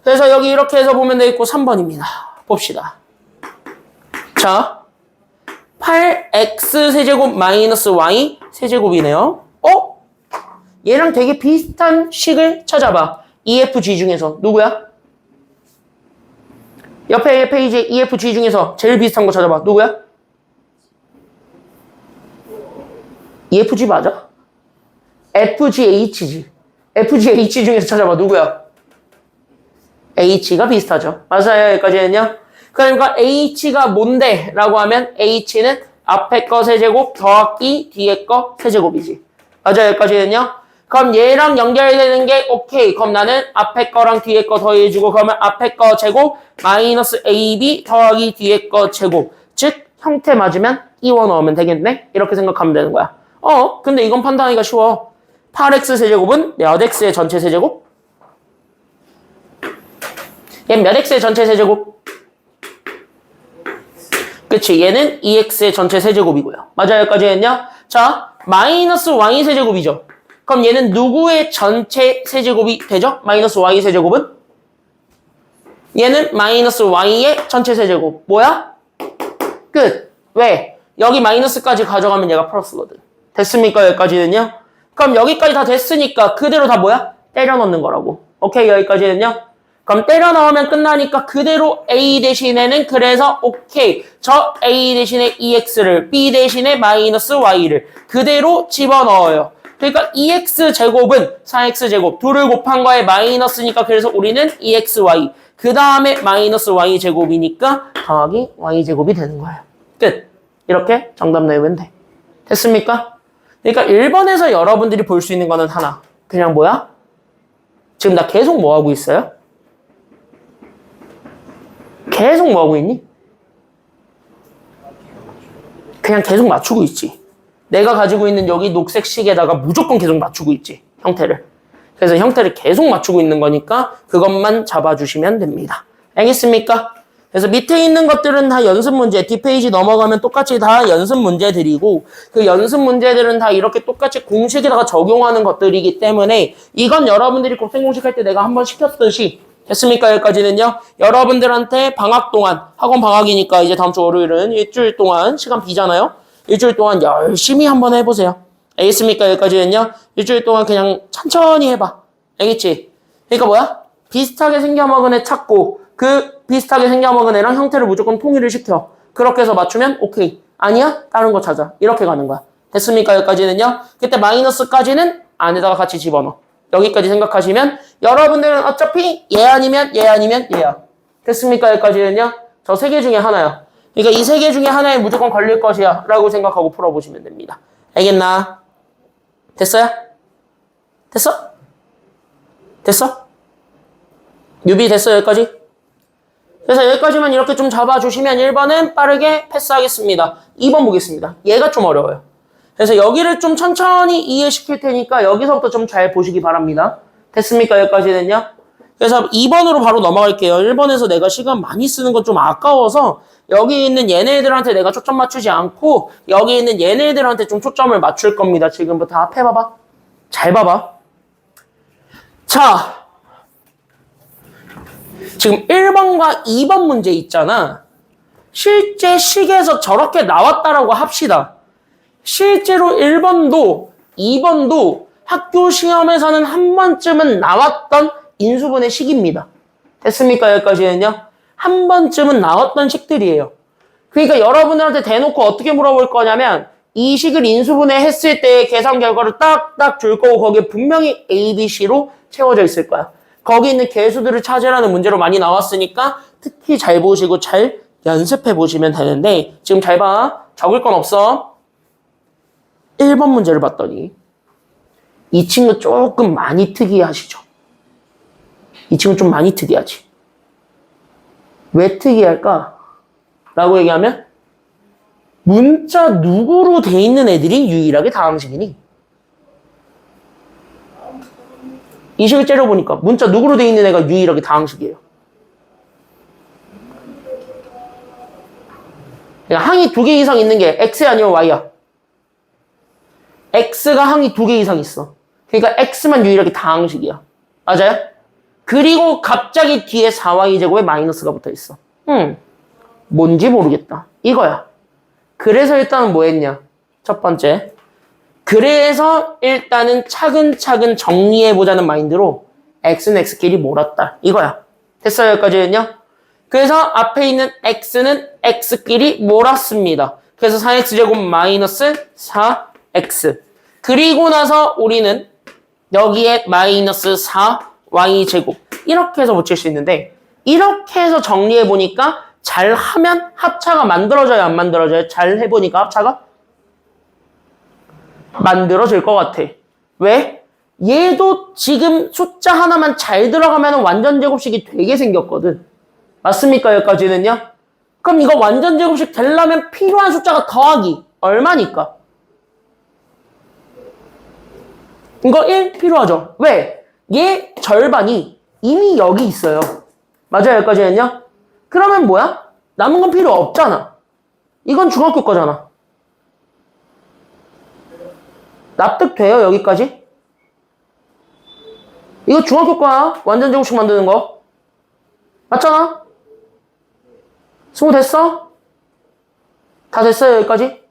그래서 여기 이렇게 해서 보면 되겠고 3번입니다. 봅시다. 자, 8x 세제곱 마이너스 y 세제곱이네요. 얘랑 되게 비슷한 식을 찾아봐. EFG 중에서 누구야? 옆에 페이지에 EFG 중에서 제일 비슷한 거 찾아봐. 누구야? EFG 맞아? FGH지. FGH 중에서 찾아봐. 누구야? H가 비슷하죠. 맞아요. 여기까지는요. 그러니까 H가 뭔데? 라고 하면 H는 앞에 거 세제곱 더하기 뒤에 거 세제곱이지. 맞아요. 여기까지는요. 그럼 얘랑 연결되는 게 오케이. 그럼 나는 앞에 거랑 뒤에 거 더해주고 그러면 앞에 거 제곱 마이너스 AB 더하기 뒤에 거 제곱. 즉 형태 맞으면 끼워 넣으면 되겠네. 이렇게 생각하면 되는 거야. 근데 이건 판단하기가 쉬워. 8x 세제곱은 몇 x의 전체 세제곱? 얘는 몇 x의 전체 세제곱? 그치. 얘는 2x의 전체 세제곱이고요. 맞아요. 여기까지 했냐? 자, 마이너스 y 세제곱이죠. 그럼 얘는 누구의 전체 세제곱이 되죠? 마이너스 y 세제곱은? 얘는 마이너스 y의 전체 세제곱. 뭐야? 끝. 왜? 여기 마이너스까지 가져가면 얘가 플러스거든. 됐습니까? 여기까지는요? 그럼 여기까지 다 됐으니까 그대로 다 뭐야? 때려 넣는 거라고. 오케이. 여기까지는요? 그럼 때려 넣으면 끝나니까 그대로 A 대신에는 그래서 오케이. 저 A 대신에 2x를 B 대신에 마이너스 y를 그대로 집어넣어요. 그러니까 2x 제곱은 4x 제곱 둘을 곱한 거에 마이너스니까 그래서 우리는 2xy 그 다음에 마이너스 y 제곱이니까 더하기 y 제곱이 되는 거예요. 끝. 이렇게 정답 내면 돼. 됐습니까? 그러니까 1번에서 여러분들이 볼 수 있는 거는 하나. 그냥 뭐야? 지금 나 계속 뭐 하고 있어요? 계속 뭐 하고 있니? 그냥 계속 맞추고 있지. 내가 가지고 있는 여기 녹색 식에다가 무조건 계속 맞추고 있지. 형태를. 그래서 형태를 계속 맞추고 있는 거니까 그것만 잡아주시면 됩니다. 알겠습니까? 그래서 밑에 있는 것들은 다 연습 문제. 뒷페이지 넘어가면 똑같이 다 연습 문제들이고 그 연습 문제들은 다 이렇게 똑같이 공식에다가 적용하는 것들이기 때문에 이건 여러분들이 곱셈공식 할 때 내가 한번 시켰듯이 됐습니까? 여기까지는요. 여러분들한테 방학 동안 학원 방학이니까 이제 다음 주 월요일은 일주일 동안 시간 비잖아요. 일주일 동안 열심히 한번 해보세요. 알겠습니까? 여기까지는요. 일주일 동안 그냥 천천히 해봐. 알겠지? 그러니까 뭐야? 비슷하게 생겨먹은 애 찾고 그 비슷하게 생겨먹은 애랑 형태를 무조건 통일을 시켜. 그렇게 해서 맞추면 오케이. 아니야? 다른 거 찾아. 이렇게 가는 거야. 됐습니까? 여기까지는요. 그때 마이너스까지는 안에다가 같이 집어넣어. 여기까지 생각하시면 여러분들은 어차피 얘 아니면 얘 아니면 얘야. 됐습니까? 여기까지는요. 저 세 개 중에 하나야. 그러니까 이 세 개 중에 하나에 무조건 걸릴 것이야 라고 생각하고 풀어보시면 됩니다. 알겠나? 됐어요? 됐어? 됐어? 유비 됐어 여기까지? 그래서 여기까지만 이렇게 좀 잡아주시면 1번은 빠르게 패스하겠습니다. 2번 보겠습니다. 얘가 좀 어려워요. 그래서 여기를 좀 천천히 이해시킬 테니까 여기서부터 좀 잘 보시기 바랍니다. 됐습니까? 여기까지는요. 그래서 2번으로 바로 넘어갈게요. 1번에서 내가 시간 많이 쓰는 건 좀 아까워서 여기 있는 얘네들한테 내가 초점 맞추지 않고 여기 있는 얘네들한테 좀 초점을 맞출 겁니다. 지금부터 앞에 봐봐. 잘 봐봐. 자, 지금 1번과 2번 문제 있잖아. 실제 식에서 저렇게 나왔다라고 합시다. 실제로 1번도 2번도 학교 시험에서는 한 번쯤은 나왔던 인수분해 식입니다. 됐습니까? 여기까지는요. 한 번쯤은 나왔던 식들이에요. 그러니까 여러분들한테 대놓고 어떻게 물어볼 거냐면 이 식을 인수분해 했을 때의 계산 결과를 딱딱 줄 거고 거기에 분명히 A, B, C로 채워져 있을 거야. 거기 있는 개수들을 찾으라는 문제로 많이 나왔으니까 특히 잘 보시고 잘 연습해 보시면 되는데 지금 잘 봐. 적을 건 없어. 1번 문제를 봤더니 이 친구 조금 많이 특이하시죠? 이 친구 좀 많이 특이하지. 왜 특이할까? 라고 얘기하면 문자 누구로 돼 있는 애들이 유일하게 다항식이니? 이 식을 째려보니까 문자 누구로 돼 있는 애가 유일하게 다항식이에요. 그러니까 항이 2개 이상 있는 게 X야 아니면 Y야? X가 항이 2개 이상 있어. 그러니까 X만 유일하게 다항식이야. 맞아요? 그리고 갑자기 뒤에 4y제곱에 마이너스가 붙어있어. 뭔지 모르겠다. 이거야. 그래서 일단은 뭐 했냐? 첫 번째. 그래서 일단은 차근차근 정리해보자는 마인드로 X는 X끼리 몰았다. 이거야. 됐어요? 여기까지는요? 그래서 앞에 있는 X는 X끼리 몰았습니다. 그래서 4X제곱 마이너스 4X. 그리고 나서 우리는 여기에 마이너스 4Y제곱. 이렇게 해서 붙일 수 있는데 이렇게 해서 정리해보니까 잘하면 합차가 만들어져요? 안 만들어져요? 잘 해보니까 합차가 만들어질 것 같아. 왜? 얘도 지금 숫자 하나만 잘 들어가면 완전 제곱식이 되게 생겼거든. 맞습니까? 여기까지는요? 그럼 이거 완전 제곱식 되려면 필요한 숫자가 더하기 얼마니까? 이거 1 필요하죠? 왜? 얘 절반이 이미 여기 있어요. 맞아요? 여기까지는요? 그러면 뭐야? 남은 건 필요 없잖아. 이건 중학교 거잖아. 납득돼요? 여기까지? 이거 중학교 거야. 완전 제곱식 만드는 거. 맞잖아? 수고 됐어? 다 됐어요? 여기까지?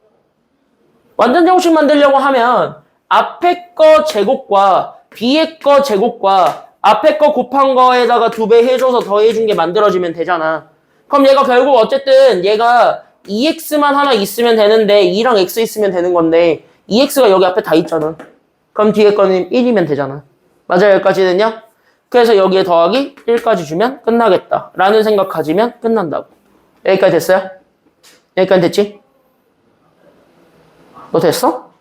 완전 제곱식 만들려고 하면 앞에 거 제곱과 뒤에 거 제곱과 앞에 거 곱한 거에다가 2배 해줘서 더해준 게 만들어지면 되잖아. 그럼 얘가 결국 어쨌든 얘가 2x만 하나 있으면 되는데 2랑 x 있으면 되는 건데 2x가 여기 앞에 다 있잖아. 그럼 뒤에 거는 1이면 되잖아. 맞아요? 여기까지는요? 그래서 여기에 더하기 1까지 주면 끝나겠다 라는 생각 가지면 끝난다고. 여기까지 됐어요? 여기까지 됐지? 너 됐어?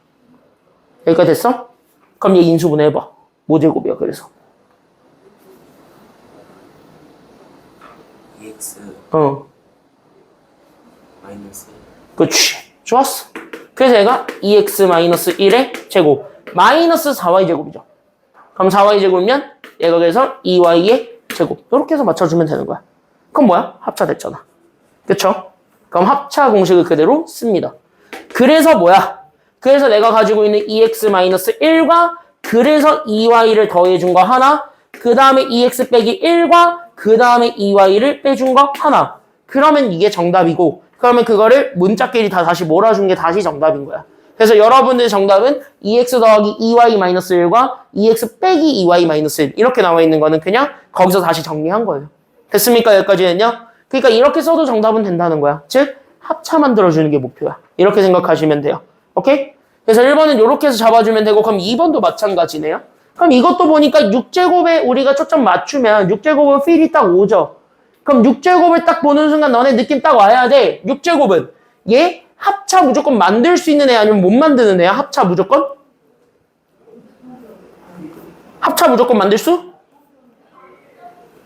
여기까지 됐어? 그럼 얘 인수분해 해봐. 모제곱이야 그래서. 2x 마이너스 그치. 좋았어. 그래서 얘가 2x-1의 제곱 마이너스 4y제곱이죠. 그럼 4y제곱이면 얘가 그래서 2y의 제곱 이렇게 해서 맞춰주면 되는 거야. 그럼 뭐야? 합차됐잖아. 그쵸? 그럼 합차 공식을 그대로 씁니다. 그래서 뭐야? 그래서 내가 가지고 있는 2x-1과 그래서 2y를 더해준 거 하나, 그 다음에 2x 빼기 1과 그 다음에 2y를 빼준 거 하나. 그러면 이게 정답이고 그러면 그거를 문자끼리 다 다시 몰아준 게 다시 정답인 거야. 그래서 여러분들의 정답은 2x 더하기 2y-1과 2x 빼기 2y-1 이렇게 나와 있는 거는 그냥 거기서 다시 정리한 거예요. 됐습니까? 여기까지는요? 그러니까 이렇게 써도 정답은 된다는 거야. 즉 합차 만들어주는 게 목표야. 이렇게 생각하시면 돼요. 오케이? 그래서 1번은 이렇게 해서 잡아주면 되고 그럼 2번도 마찬가지네요. 그럼 이것도 보니까 6제곱에 우리가 초점 맞추면 6제곱은 필이 딱 오죠. 그럼 6제곱을 딱 보는 순간 너네 느낌 딱 와야 돼. 6제곱은 얘 합차 무조건 만들 수 있는 애 아니면 못 만드는 애야? 합차 무조건? 합차 무조건 만들 수?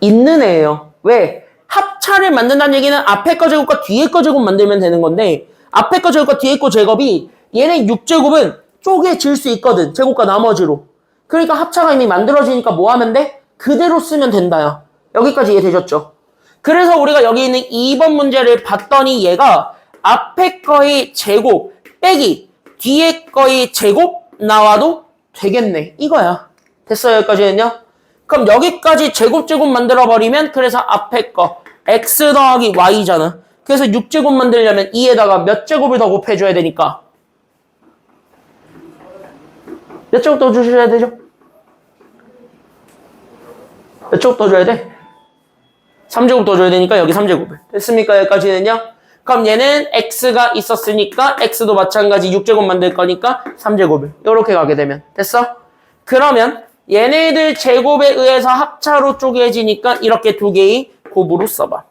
있는 애예요. 왜? 합차를 만든다는 얘기는 앞에 거 제곱과 뒤에 거 제곱 만들면 되는 건데 앞에 거 제곱과 뒤에 거 제곱이 얘네 6제곱은 쪼개질 수 있거든. 제곱과 나머지로. 그러니까 합차가 이미 만들어지니까 뭐 하면 돼? 그대로 쓰면 된다요. 여기까지 이해되셨죠? 그래서 우리가 여기 있는 2번 문제를 봤더니 얘가 앞에 거의 제곱 빼기 뒤에 거의 제곱 나와도 되겠네. 이거야. 됐어요? 여기까지는요? 그럼 여기까지 제곱 만들어버리면 그래서 앞에 거 x 더하기 y잖아. 그래서 6제곱 만들려면 2에다가 몇 제곱을 더 곱해줘야 되니까 몇 제곱 더 주셔야 되죠? 몇 제곱 더 줘야 돼? 3제곱 더 줘야 되니까 여기 3제곱을. 됐습니까? 여기까지는요? 그럼 얘는 x가 있었으니까 x도 마찬가지 6제곱 만들 거니까 3제곱을. 이렇게 가게 되면. 됐어? 그러면 얘네들 제곱에 의해서 합차로 쪼개지니까 이렇게 두 개의 곱으로 써봐.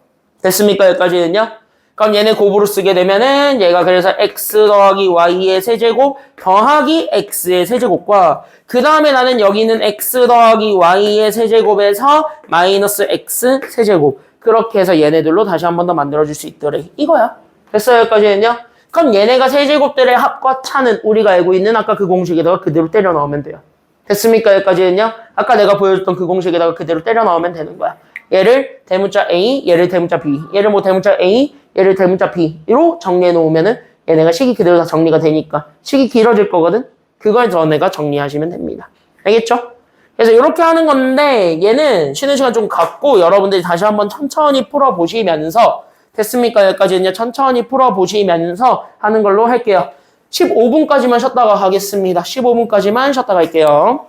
됐습니까? 여기까지는요? 그럼 얘네 곱으로 쓰게 되면은 얘가 그래서 x 더하기 y의 세제곱 더하기 x의 세제곱과 그 다음에 나는 여기 있는 x 더하기 y의 세제곱에서 마이너스 x 세제곱 그렇게 해서 얘네들로 다시 한 번 더 만들어줄 수 있더래. 이거야. 됐어요? 여기까지는요? 그럼 얘네가 세제곱들의 합과 차는 우리가 알고 있는 아까 그 공식에다가 그대로 때려 넣으면 돼요. 됐습니까? 여기까지는요? 아까 내가 보여줬던 그 공식에다가 그대로 때려 넣으면 되는 거야. 얘를 대문자 A, 얘를 대문자 B, 얘를 뭐 대문자 A, 얘를 대문자 B로 정리해 놓으면은 얘네가 식이 그대로 다 정리가 되니까 식이 길어질 거거든? 그걸 너네가 정리하시면 됩니다. 알겠죠? 그래서 이렇게 하는 건데 얘는 쉬는 시간 좀 갖고 여러분들이 다시 한번 천천히 풀어보시면서 됐습니까? 여기까지는요. 천천히 풀어보시면서 하는 걸로 할게요. 15분까지만 쉬었다가 가겠습니다. 15분까지만 쉬었다 갈게요.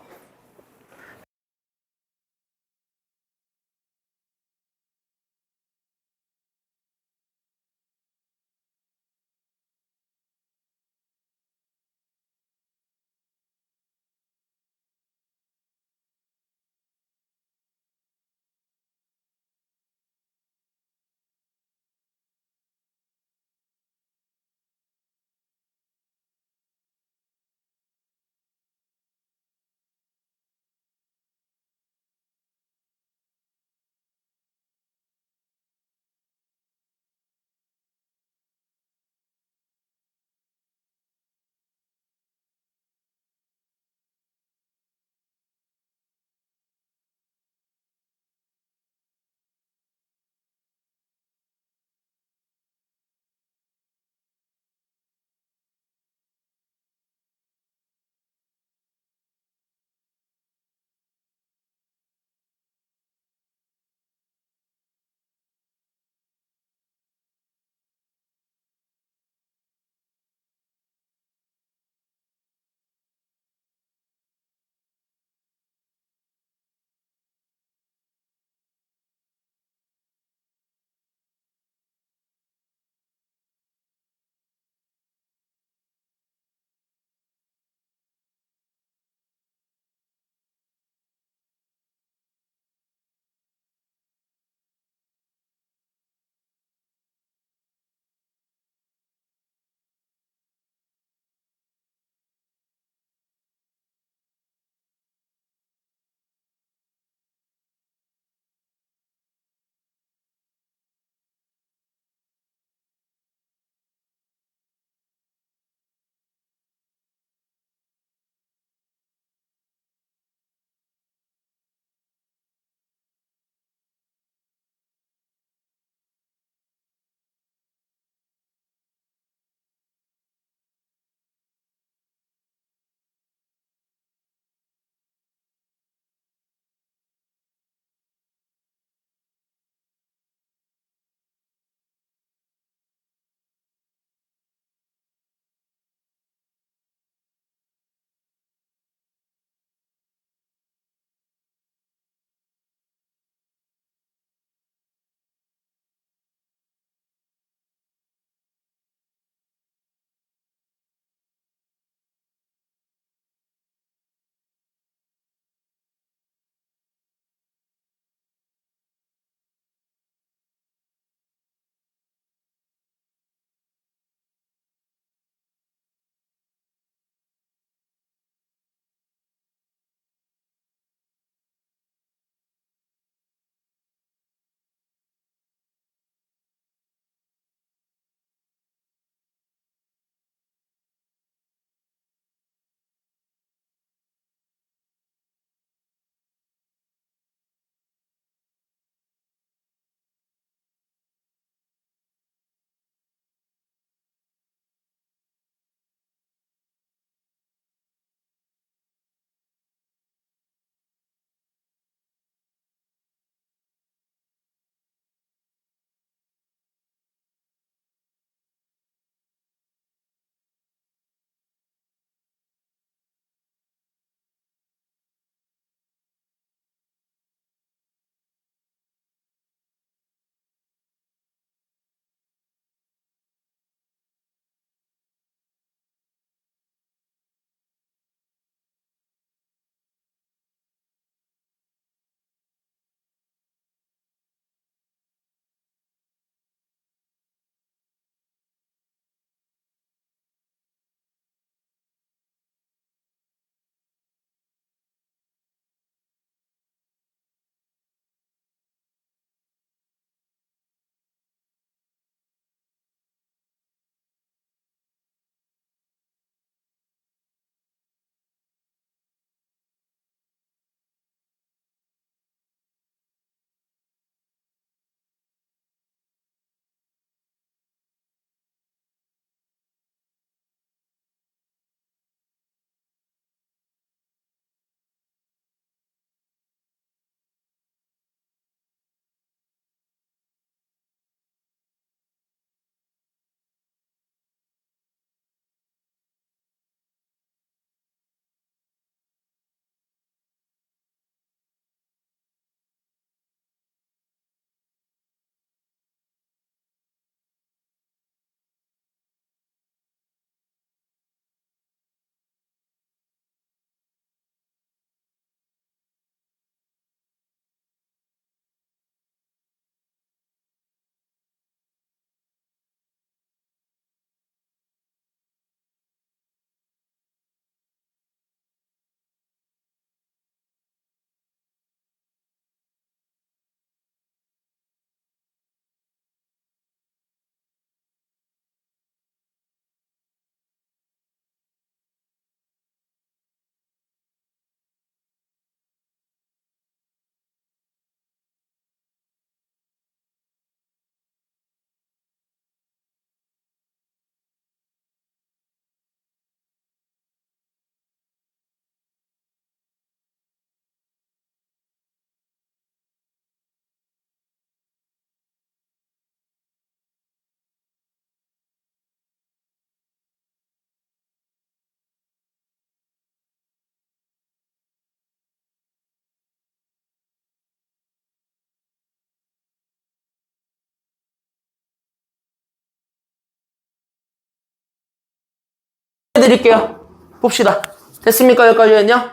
해드릴게요. 봅시다. 됐습니까? 여기까지는요?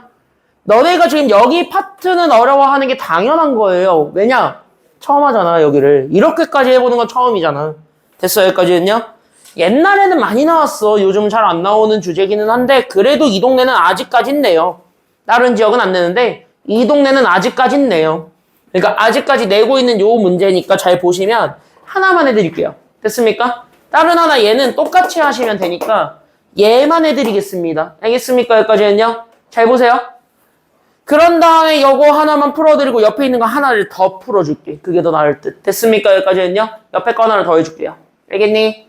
너네가 지금 여기 파트는 어려워하는 게 당연한 거예요. 왜냐? 처음 하잖아, 여기를. 이렇게까지 해보는 건 처음이잖아. 됐어요? 여기까지는요? 옛날에는 많이 나왔어. 요즘 잘 안 나오는 주제기는 한데 그래도 이 동네는 아직까진 내요. 다른 지역은 안 내는데 이 동네는 아직까진 내요. 그러니까 아직까지 내고 있는 요 문제니까 잘 보시면 하나만 해드릴게요. 됐습니까? 다른 하나 얘는 똑같이 하시면 되니까 얘만 해드리겠습니다. 알겠습니까? 여기까지는요? 잘 보세요. 그런 다음에 요거 하나만 풀어드리고 옆에 있는 거 하나를 더 풀어줄게. 그게 더 나을 듯. 됐습니까? 여기까지는요? 옆에 거 하나를 더 해줄게요. 알겠니?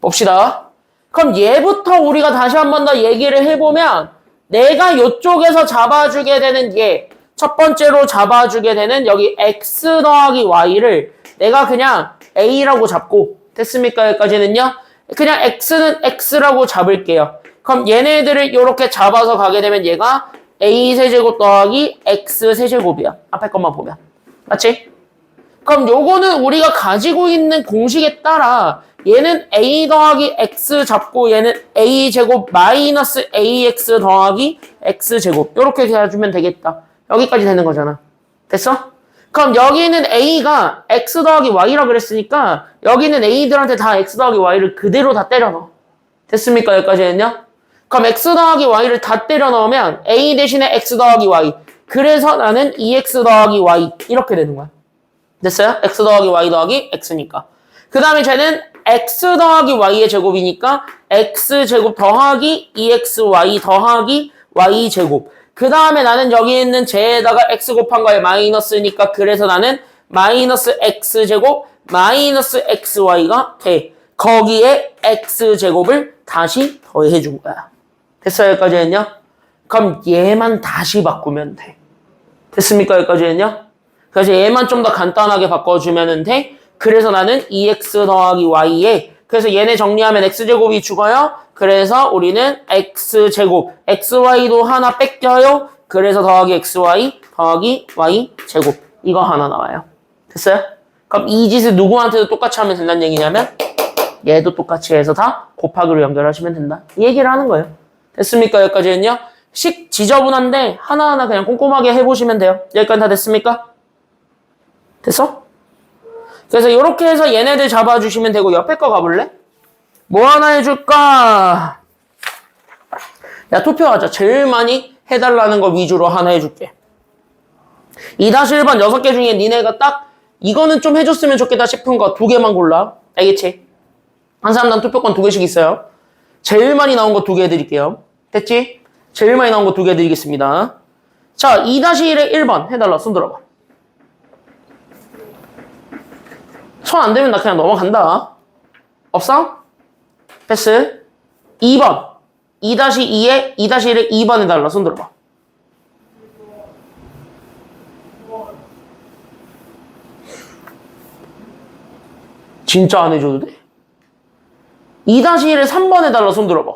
봅시다. 그럼 얘부터 우리가 다시 한 번 더 얘기를 해보면 내가 요쪽에서 잡아주게 되는 얘 첫 번째로 잡아주게 되는 여기 x 더하기 y를 내가 그냥 a라고 잡고 됐습니까? 여기까지는요? 그냥 x는 x라고 잡을게요. 그럼 얘네들을 이렇게 잡아서 가게 되면 얘가 a 세제곱 더하기 x 세제곱이야. 앞에 것만 보면. 맞지? 그럼 요거는 우리가 가지고 있는 공식에 따라 얘는 a 더하기 x 잡고 얘는 a 제곱 마이너스 ax 더하기 x 제곱 이렇게 해주면 되겠다. 여기까지 되는 거잖아. 됐어? 그럼 여기는 a가 x 더하기 y라 그랬으니까 여기는 a들한테 다 x 더하기 y를 그대로 다 때려 넣어. 됐습니까? 여기까지는요? 그럼 x 더하기 y를 다 때려 넣으면 a 대신에 x 더하기 y. 그래서 나는 2x 더하기 y 이렇게 되는 거야. 됐어요? x 더하기 y 더하기 x니까. 그 다음에 쟤는 x 더하기 y의 제곱이니까 x 제곱 더하기 2xy 더하기 y 제곱. 그 다음에 나는 여기 있는 쟤에다가 x 곱한 거에 마이너스니까 그래서 나는 마이너스 x 제곱 마이너스 xy가 돼. 거기에 x 제곱을 다시 더해준 거야. 됐어요? 여기까지는요? 그럼 얘만 다시 바꾸면 돼. 됐습니까? 여기까지는요? 그래서 얘만 좀 더 간단하게 바꿔주면 돼. 그래서 나는 2x 더하기 y에 그래서 얘네 정리하면 x제곱이 죽어요. 그래서 우리는 x제곱 xy도 하나 뺏겨요. 그래서 더하기 xy 더하기 y제곱 이거 하나 나와요. 됐어요? 그럼 이 짓을 누구한테도 똑같이 하면 된다는 얘기냐면 얘도 똑같이 해서 다 곱하기로 연결하시면 된다. 이 얘기를 하는 거예요. 됐습니까? 여기까지는요. 식 지저분한데 하나하나 그냥 꼼꼼하게 해보시면 돼요. 여기까지 다 됐습니까? 됐어? 그래서 이렇게 해서 얘네들 잡아주시면 되고 옆에 거 가볼래? 뭐 하나 해줄까? 야 투표하자. 제일 많이 해달라는 거 위주로 하나 해줄게. 2-1번 6개 중에 니네가 딱 이거는 좀 해줬으면 좋겠다 싶은 거 2개만 골라. 알겠지? 한 사람당 투표권 2개씩 있어요. 제일 많이 나온 거 2개 해드릴게요. 됐지? 제일 많이 나온 거 2개 해드리겠습니다. 자 2-1에 1번 해달라. 손 들어봐. 손 안 되면 나 그냥 넘어간다. 없어? 패스. 2번. 2-2에 2-1에 2번 해달라. 손 들어봐. 진짜 안 해줘도 돼? 2-1에 3번 해달라. 손 들어봐.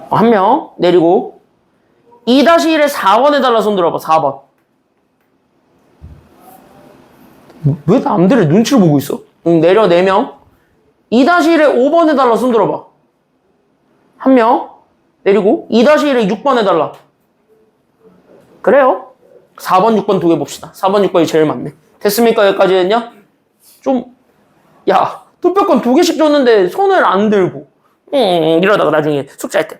한 명 내리고 2-1에 4번 해달라. 손 들어봐. 4번. 왜 남들의 눈치를 보고 있어? 응, 내려 4명. 2-1에 5번 해달라. 손 들어봐. 한 명. 내리고 2-1에 6번 해달라. 그래요. 4번, 6번 2개 봅시다. 4번, 6번이 제일 많네. 됐습니까? 여기까지는요? 좀, 야, 투표권 2개씩 줬는데 손을 안 들고. 이러다가 나중에 숙제할 때.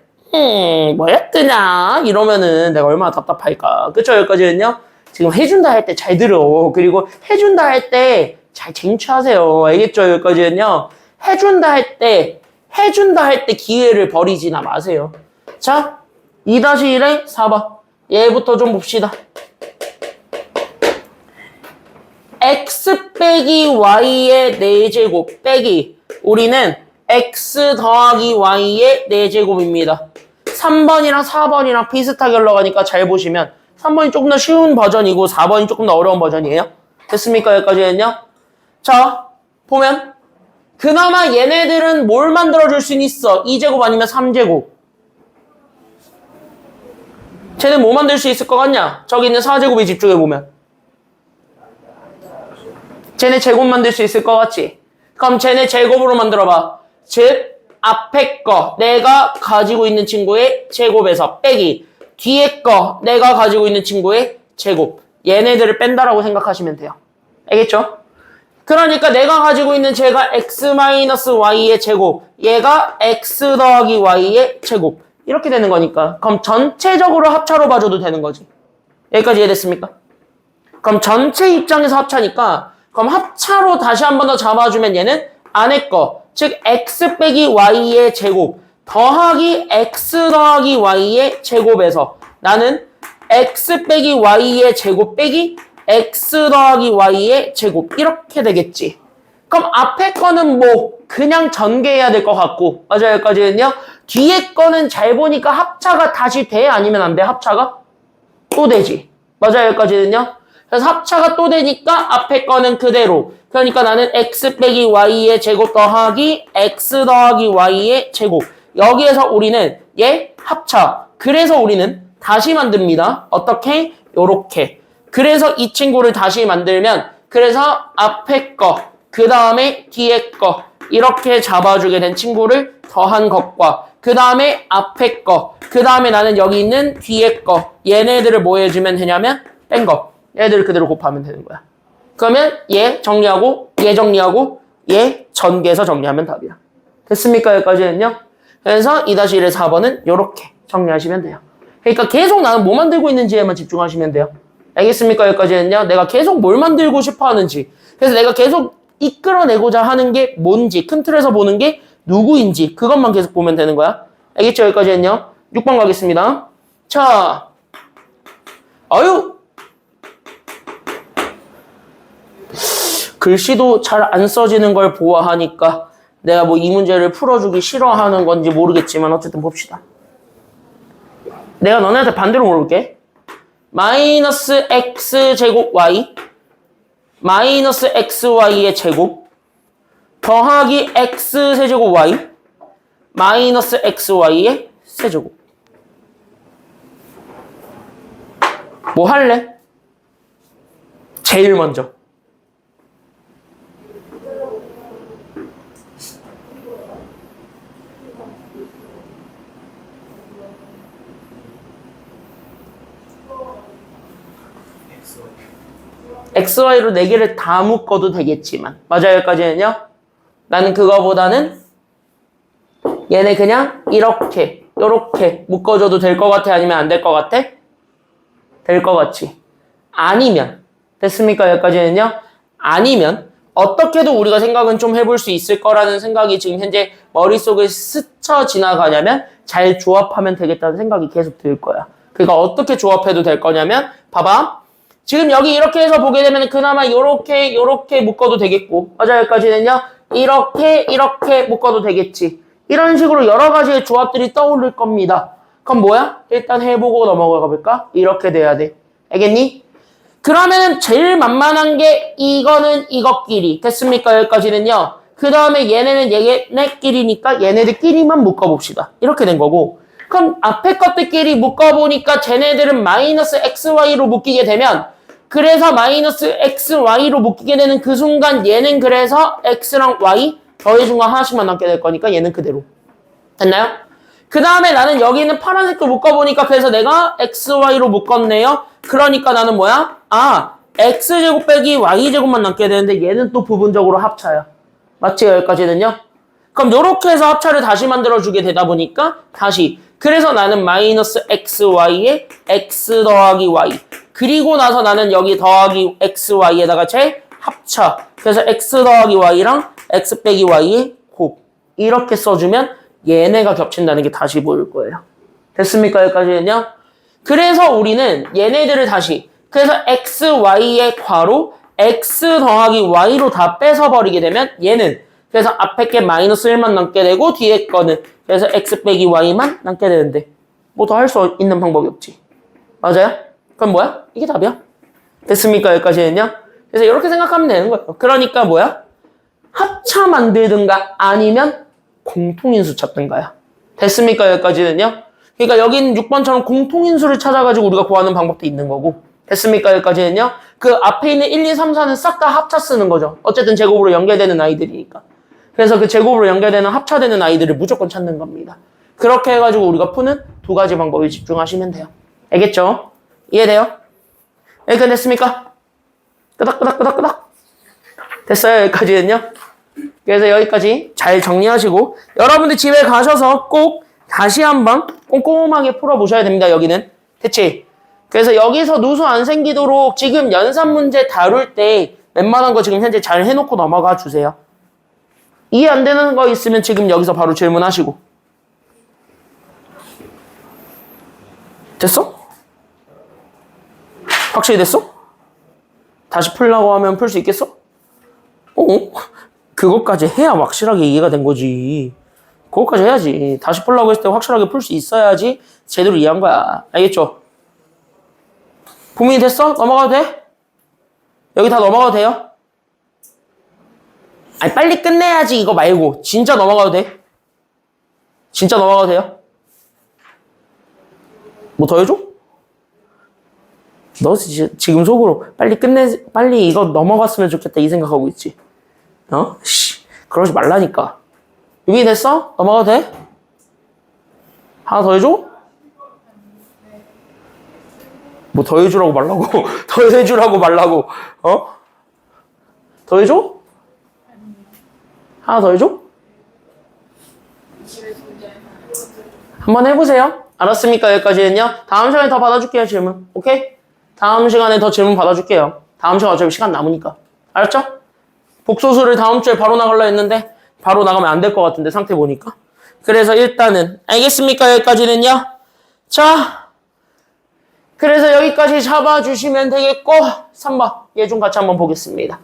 뭐야 뜨냐? 이러면은 내가 얼마나 답답할까. 그쵸? 여기까지는요? 지금 해준다 할 때 잘 들어. 그리고 해준다 할 때 잘 쟁취하세요. 알겠죠? 여기까지는요. 해준다 할 때 기회를 버리지나 마세요. 자, 2-1에 4번. 얘부터 좀 봅시다. x 빼기 y의 4제곱 빼기 우리는 x 더하기 y의 4제곱입니다. 3번이랑 4번이랑 비슷하게 흘러가니까 잘 보시면 3번이 조금 더 쉬운 버전이고 4번이 조금 더 어려운 버전이에요. 됐습니까? 여기까지는요. 자, 보면 그나마 얘네들은 뭘 만들어줄 수 있어? 2제곱 아니면 3제곱. 쟤는 뭐 만들 수 있을 것 같냐? 저기 있는 4제곱에 집중해보면 쟤네 제곱 만들 수 있을 것 같지? 그럼 쟤네 제곱으로 만들어봐. 즉 앞에 거 내가 가지고 있는 친구의 제곱에서 빼기 뒤에 거 내가 가지고 있는 친구의 제곱 얘네들을 뺀다라고 생각하시면 돼요. 알겠죠? 그러니까 내가 가지고 있는 제가 x-y의 제곱 얘가 x 더하기 y의 제곱 이렇게 되는 거니까 그럼 전체적으로 합차로 봐줘도 되는 거지. 여기까지 이해됐습니까? 그럼 전체 입장에서 합차니까 그럼 합차로 다시 한 번 더 잡아주면 얘는 안에 거 즉 x 빼기 y의 제곱 더하기 x 더하기 y의 제곱에서 나는 x 빼기 y의 제곱 빼기 x 더하기 y의 제곱 이렇게 되겠지. 그럼 앞에 거는 뭐 그냥 전개해야 될 것 같고 맞아요 여기까지는요. 뒤에 거는 잘 보니까 합차가 다시 돼 아니면 안 돼? 합차가 또 되지. 맞아요 여기까지는요. 그래서 합차가 또 되니까 앞에 거는 그대로 그러니까 나는 x 빼기 y의 제곱 더하기 x 더하기 y의 제곱 여기에서 우리는 얘 합차 그래서 우리는 다시 만듭니다. 어떻게? 요렇게 그래서 이 친구를 다시 만들면 그래서 앞에 거 그 다음에 뒤에 거 이렇게 잡아주게 된 친구를 더한 것과 그 다음에 앞에 거 그 다음에 나는 여기 있는 뒤에 거 얘네들을 뭐 해주면 되냐면 뺀 거 얘들을 그대로 곱하면 되는 거야. 그러면 얘 정리하고 얘 정리하고 얘 전개해서 정리하면 답이야. 됐습니까? 여기까지는요. 그래서 2-1의 4번은 이렇게 정리하시면 돼요. 그러니까 계속 나는 뭐 만들고 있는지에만 집중하시면 돼요. 알겠습니까? 여기까지는요. 내가 계속 뭘 만들고 싶어 하는지 그래서 내가 계속 이끌어내고자 하는 게 뭔지 큰 틀에서 보는 게 누구인지 그것만 계속 보면 되는 거야. 알겠죠? 여기까지는요. 6번 가겠습니다. 자, 글씨도 잘 안 써지는 걸 보아하니까 내가 뭐 이 문제를 풀어주기 싫어하는 건지 모르겠지만 어쨌든 봅시다. 내가 너네한테 반대로 물어볼게. 마이너스 x제곱 y 마이너스 xy의 제곱 더하기 x세제곱 y 마이너스 xy의 세제곱 뭐 할래? 제일 먼저 XY로 4개를 다 묶어도 되겠지만 맞아요 여기까지는요. 나는 그거보다는 얘네 그냥 이렇게 묶어줘도 될 것 같아 아니면 안 될 것 같아? 될 것 같지. 아니면 됐습니까 여기까지는요. 아니면 어떻게도 우리가 생각은 좀 해볼 수 있을 거라는 생각이 지금 현재 머릿속에 스쳐 지나가냐면 잘 조합하면 되겠다는 생각이 계속 들 거야. 그러니까 어떻게 조합해도 될 거냐면 봐봐. 지금 여기 이렇게 해서 보게 되면 그나마 요렇게 묶어도 되겠고 맞아요 여기까지는요. 이렇게 묶어도 되겠지. 이런 식으로 여러 가지의 조합들이 떠오를 겁니다. 그럼 뭐야? 일단 해보고 넘어가 볼까? 이렇게 돼야 돼. 알겠니? 그러면은 제일 만만한 게 이거는 이것끼리 됐습니까? 여기까지는요. 그 다음에 얘네는 얘네끼리니까 얘네들끼리만 묶어봅시다. 이렇게 된 거고 그럼 앞에 것들끼리 묶어보니까 쟤네들은 마이너스 xy로 묶이게 되면 그래서 마이너스 xy로 묶이게 되는 그 순간 얘는 그래서 x랑 y 더해준 거 하나씩만 남게 될 거니까 얘는 그대로. 됐나요? 그 다음에 나는 여기 있는 파란색도 묶어보니까 그래서 내가 xy로 묶었네요. 그러니까 나는 뭐야? x제곱 빼기 y제곱만 남게 되는데 얘는 또 부분적으로 합차야. 맞지? 여기까지는요? 그럼 요렇게 해서 합차를 다시 만들어주게 되다 보니까 다시 그래서 나는 마이너스 xy에 x 더하기 y 그리고 나서 나는 여기 더하기 xy에다가 제 합차 그래서 x 더하기 y랑 x 빼기 y의 곱 이렇게 써주면 얘네가 겹친다는 게 다시 보일 거예요. 됐습니까? 여기까지는요? 그래서 우리는 얘네들을 다시 그래서 x, y의 괄호 x 더하기 y로 다 뺏어버리게 되면 얘는 그래서 앞에 게 마이너스 1만 남게 되고 뒤에 거는 그래서 x 빼기 y만 남게 되는데 뭐 더 할 수 있는 방법이 없지. 맞아요? 그럼 뭐야? 이게 답이야. 됐습니까? 여기까지는요? 그래서 이렇게 생각하면 되는 거예요. 그러니까 뭐야? 합차 만들든가 아니면 공통인수 찾든가야. 됐습니까? 여기까지는요? 그러니까 여기는 6번처럼 공통인수를 찾아가지고 우리가 구하는 방법도 있는 거고 됐습니까? 여기까지는요? 그 앞에 있는 1, 2, 3, 4는 싹 다 합차 쓰는 거죠. 어쨌든 제곱으로 연결되는 아이들이니까. 그래서 그 제곱으로 연결되는 합차되는 아이들을 무조건 찾는 겁니다. 그렇게 해가지고 우리가 푸는 두 가지 방법에 집중하시면 돼요. 알겠죠? 이해돼요? 여기까지 됐습니까? 끄덕끄덕끄덕끄덕. 됐어요, 여기까지는요? 그래서 여기까지 잘 정리하시고 여러분들 집에 가셔서 꼭 다시 한번 꼼꼼하게 풀어보셔야 됩니다, 여기는. 됐지? 그래서 여기서 누수 안 생기도록 지금 연산 문제 다룰 때 웬만한 거 지금 현재 잘 해놓고 넘어가 주세요. 이해 안 되는 거 있으면 지금 여기서 바로 질문하시고. 됐어? 확실히 됐어? 다시 풀라고 하면 풀 수 있겠어? 그것까지 해야 확실하게 이해가 된 거지. 그것까지 해야지. 다시 풀라고 했을 때 확실하게 풀 수 있어야지 제대로 이해한 거야. 알겠죠? 고민이 됐어? 넘어가도 돼? 여기 다 넘어가도 돼요? 아니 빨리 끝내야지 이거 말고 진짜 넘어가도 돼? 진짜 넘어가도 돼요? 뭐 더 해줘? 너 지금 속으로 빨리 이거 넘어갔으면 좋겠다 이 생각하고 있지? 그러지 말라니까. 여기 됐어? 넘어가도 돼? 하나 더 해줘? 뭐 더 해주라고 말라고? 더 해주라고 말라고? 더 해줘? 하나 더 해줘? 한번 해보세요. 알았습니까? 여기까지는요. 다음 시간에 더 받아줄게요, 질문. 오케이? 다음 시간에 더 질문 받아줄게요. 다음 시간 어차피 시간 남으니까. 알았죠? 복소수를 다음 주에 바로 나가려 했는데 바로 나가면 안 될 것 같은데 상태 보니까. 그래서 일단은 알겠습니까? 여기까지는요. 자, 그래서 여기까지 잡아주시면 되겠고 3번 얘 좀 같이 한번 보겠습니다.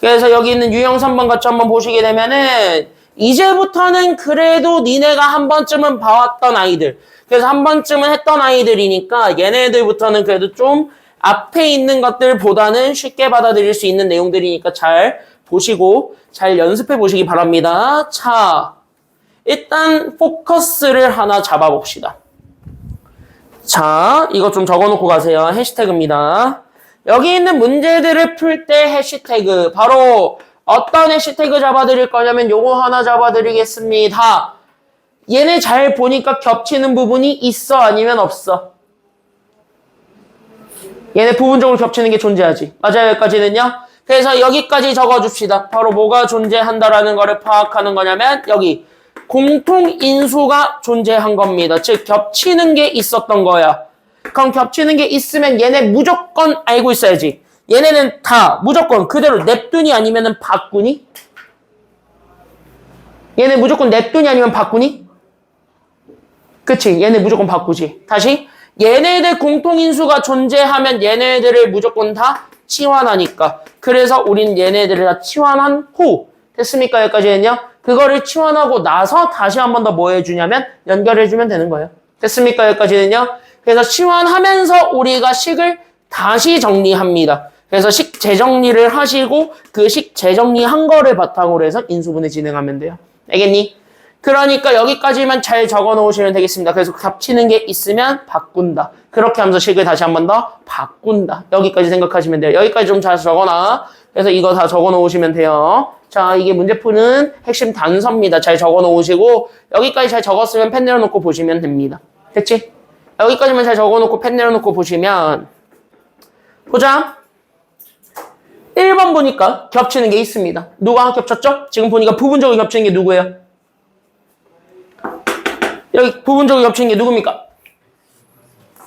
그래서 여기 있는 유형 3번 같이 한번 보시게 되면은 이제부터는 그래도 니네가 한 번쯤은 봐왔던 아이들, 그래서 한 번쯤은 했던 아이들이니까 얘네들부터는 그래도 좀 앞에 있는 것들보다는 쉽게 받아들일 수 있는 내용들이니까 잘 보시고 잘 연습해 보시기 바랍니다. 자, 일단 포커스를 하나 잡아봅시다. 자, 이거 좀 적어놓고 가세요. 해시태그입니다. 여기 있는 문제들을 풀 때 해시태그, 바로 어떤 해시태그 잡아드릴 거냐면 요거 하나 잡아드리겠습니다. 얘네 잘 보니까 겹치는 부분이 있어 아니면 없어? 얘네 부분적으로 겹치는 게 존재하지. 맞아요, 여기까지는요? 그래서 여기까지 적어줍시다. 바로 뭐가 존재한다라는 거를 파악하는 거냐면 여기 공통인수가 존재한 겁니다. 즉 겹치는 게 있었던 거야. 그럼 겹치는 게 있으면 얘네 무조건 알고 있어야지. 얘네는 다 무조건 그대로 냅두니 아니면 바꾸니? 얘네 무조건 냅두니 아니면 바꾸니? 그치? 얘네 무조건 바꾸지. 다시 얘네들 공통인수가 존재하면 얘네들을 무조건 다 치환하니까. 그래서 우린 얘네들을 다 치환한 후 됐습니까? 여기까지는요. 그거를 치환하고 나서 다시 한 번 더 뭐 해주냐면 연결해주면 되는 거예요. 됐습니까? 여기까지는요. 그래서 치환하면서 우리가 식을 다시 정리합니다. 그래서 식 재정리를 하시고 그 식 재정리한 거를 바탕으로 해서 인수분해 진행하면 돼요. 알겠니? 그러니까 여기까지만 잘 적어 놓으시면 되겠습니다. 그래서 겹치는 게 있으면 바꾼다. 그렇게 하면서 식을 다시 한 번 더 바꾼다. 여기까지 생각하시면 돼요. 여기까지 좀 잘 적어놔. 그래서 이거 다 적어 놓으시면 돼요. 자, 이게 문제 푸는 핵심 단서입니다. 잘 적어 놓으시고 여기까지 잘 적었으면 펜 내려놓고 보시면 됩니다. 됐지? 여기까지만 잘 적어 놓고 펜 내려놓고 보시면 보자. 1번 보니까 겹치는 게 있습니다. 누가 겹쳤죠? 지금 보니까 부분적으로 겹치는 게 누구예요? 여기 부분적으로 겹치는 게 누굽니까?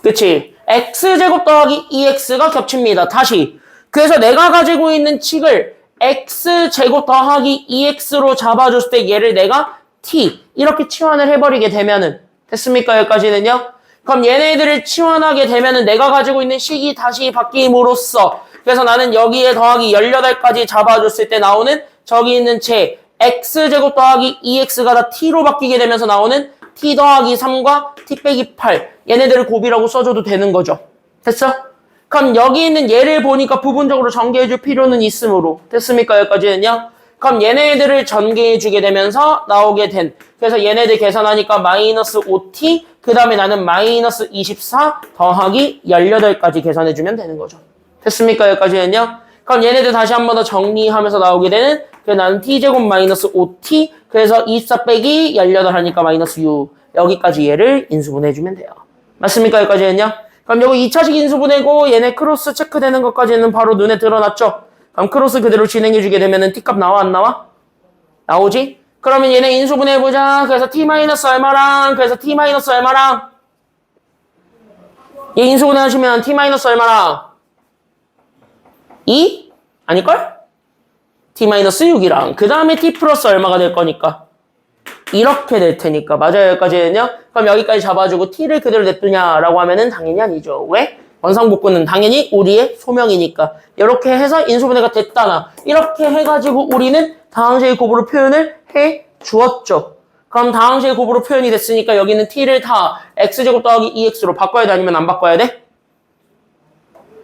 그치? x제곱 더하기 2x가 겹칩니다. 다시. 그래서 내가 가지고 있는 칙을 x제곱 더하기 2x로 잡아줬을 때 얘를 내가 t 이렇게 치환을 해버리게 되면은 됐습니까? 여기까지는요? 그럼 얘네들을 치환하게 되면은 내가 가지고 있는 식이 다시 바뀜으로써 그래서 나는 여기에 더하기 18까지 잡아줬을 때 나오는 저기 있는 제 x제곱 더하기 2x가 다 t로 바뀌게 되면서 나오는 t 더하기 3과 t 빼기 8 얘네들을 곱이라고 써줘도 되는 거죠. 됐어? 그럼 여기 있는 얘를 보니까 부분적으로 전개해줄 필요는 있으므로 됐습니까? 여기까지는요? 그럼 얘네들을 전개해주게 되면서 나오게 된 그래서 얘네들 계산하니까 마이너스 5t 그 다음에 나는 마이너스 24 더하기 18까지 계산해주면 되는 거죠. 됐습니까? 여기까지는요? 그럼 얘네들 다시 한 번 더 정리하면서 나오게 되는 그래서 나는 t제곱 마이너스 5t. 그래서 24 빼기 18 하니까 마이너스 6. 여기까지 얘를 인수분해해주면 돼요. 맞습니까? 여기까지는요? 그럼 여기 2차식 인수분해고 얘네 크로스 체크되는 것까지는 바로 눈에 드러났죠? 그럼 크로스 그대로 진행해주게 되면은 t값 나와 안 나와? 나오지? 그러면 얘네 인수분해해보자. 그래서 t 마이너스 얼마랑 그래서 t 마이너스 얼마랑 얘 인수분해 하시면 t 마이너스 얼마랑 2? 아닐걸? t 마이너스 6이랑 그 다음에 t 플러스 얼마가 될 거니까 이렇게 될 테니까 맞아요 여기까지는요? 그럼 여기까지 잡아주고 t를 그대로 냅두냐라고 하면은 당연히 아니죠. 왜? 원상복구는 당연히 우리의 소명이니까 이렇게 해서 인수분해가 됐다나 이렇게 해가지고 우리는 다항식의 곱으로 표현을 해 주었죠. 그럼 다항식의 곱으로 표현이 됐으니까 여기는 t를 다 x제곱 더하기 2x로 바꿔야 돼 아니면 안 바꿔야 돼?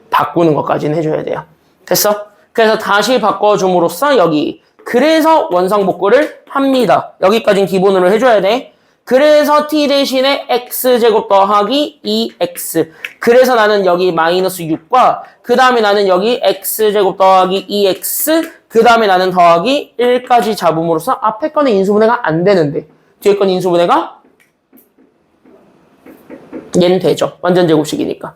바꾸는 것까지는 해줘야 돼요. 됐어? 그래서 다시 바꿔줌으로써 여기 그래서 원상복구를 합니다. 여기까지는 기본으로 해줘야 돼. 그래서 t 대신에 x제곱 더하기 2x. 그래서 나는 여기 마이너스 6과 그 다음에 나는 여기 x제곱 더하기 2x 그 다음에 나는 더하기 1까지 잡음으로써 앞에 거는 인수분해가 안 되는데 뒤에 거는 인수분해가 얘는 되죠. 완전 제곱식이니까.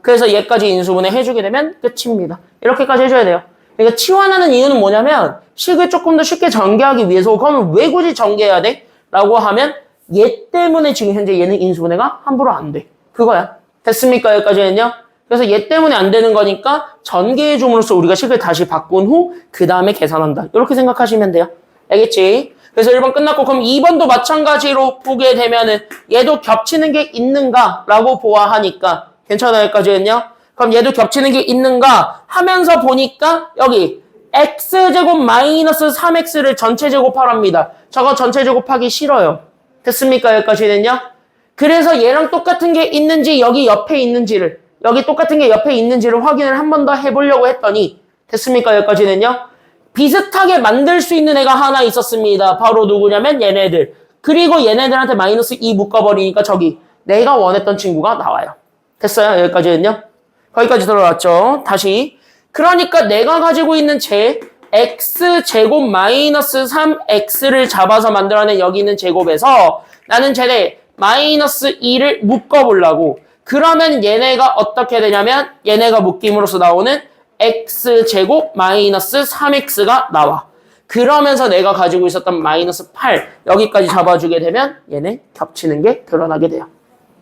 그래서 얘까지 인수분해 해주게 되면 끝입니다. 이렇게까지 해줘야 돼요. 그러니까 치환하는 이유는 뭐냐면 식을 조금 더 쉽게 전개하기 위해서 그러면 왜 굳이 전개해야 돼? 라고 하면 얘 때문에 지금 현재 얘는 인수분해가 함부로 안 돼. 그거야. 됐습니까? 여기까지는요. 그래서 얘 때문에 안 되는 거니까 전개해 줌으로써 우리가 식을 다시 바꾼 후 그 다음에 계산한다. 이렇게 생각하시면 돼요. 알겠지? 그래서 1번 끝났고 그럼 2번도 마찬가지로 보게 되면은 얘도 겹치는 게 있는가? 라고 보아하니까 괜찮아요? 여기까지는요. 그럼 얘도 겹치는 게 있는가? 하면서 보니까 여기 x제곱 마이너스 3x를 전체 제곱하랍니다. 저거 전체 제곱하기 싫어요. 됐습니까? 여기까지는요. 그래서 얘랑 똑같은 게 있는지 여기 옆에 있는지를 여기 똑같은 게 옆에 있는지를 확인을 한 번 더 해보려고 했더니 됐습니까? 여기까지는요. 비슷하게 만들 수 있는 애가 하나 있었습니다. 바로 누구냐면 얘네들. 그리고 얘네들한테 마이너스 2 묶어버리니까 저기 내가 원했던 친구가 나와요. 됐어요? 여기까지는요. 거기까지 들어왔죠. 다시. 그러니까 내가 가지고 있는 제 x제곱 마이너스 3x를 잡아서 만들어낸 여기 있는 제곱에서 나는 쟤네 마이너스 2를 묶어보려고. 그러면 얘네가 어떻게 되냐면 얘네가 묶임으로써 나오는 x제곱 마이너스 3x가 나와. 그러면서 내가 가지고 있었던 마이너스 8 여기까지 잡아주게 되면 얘네 겹치는 게 드러나게 돼요.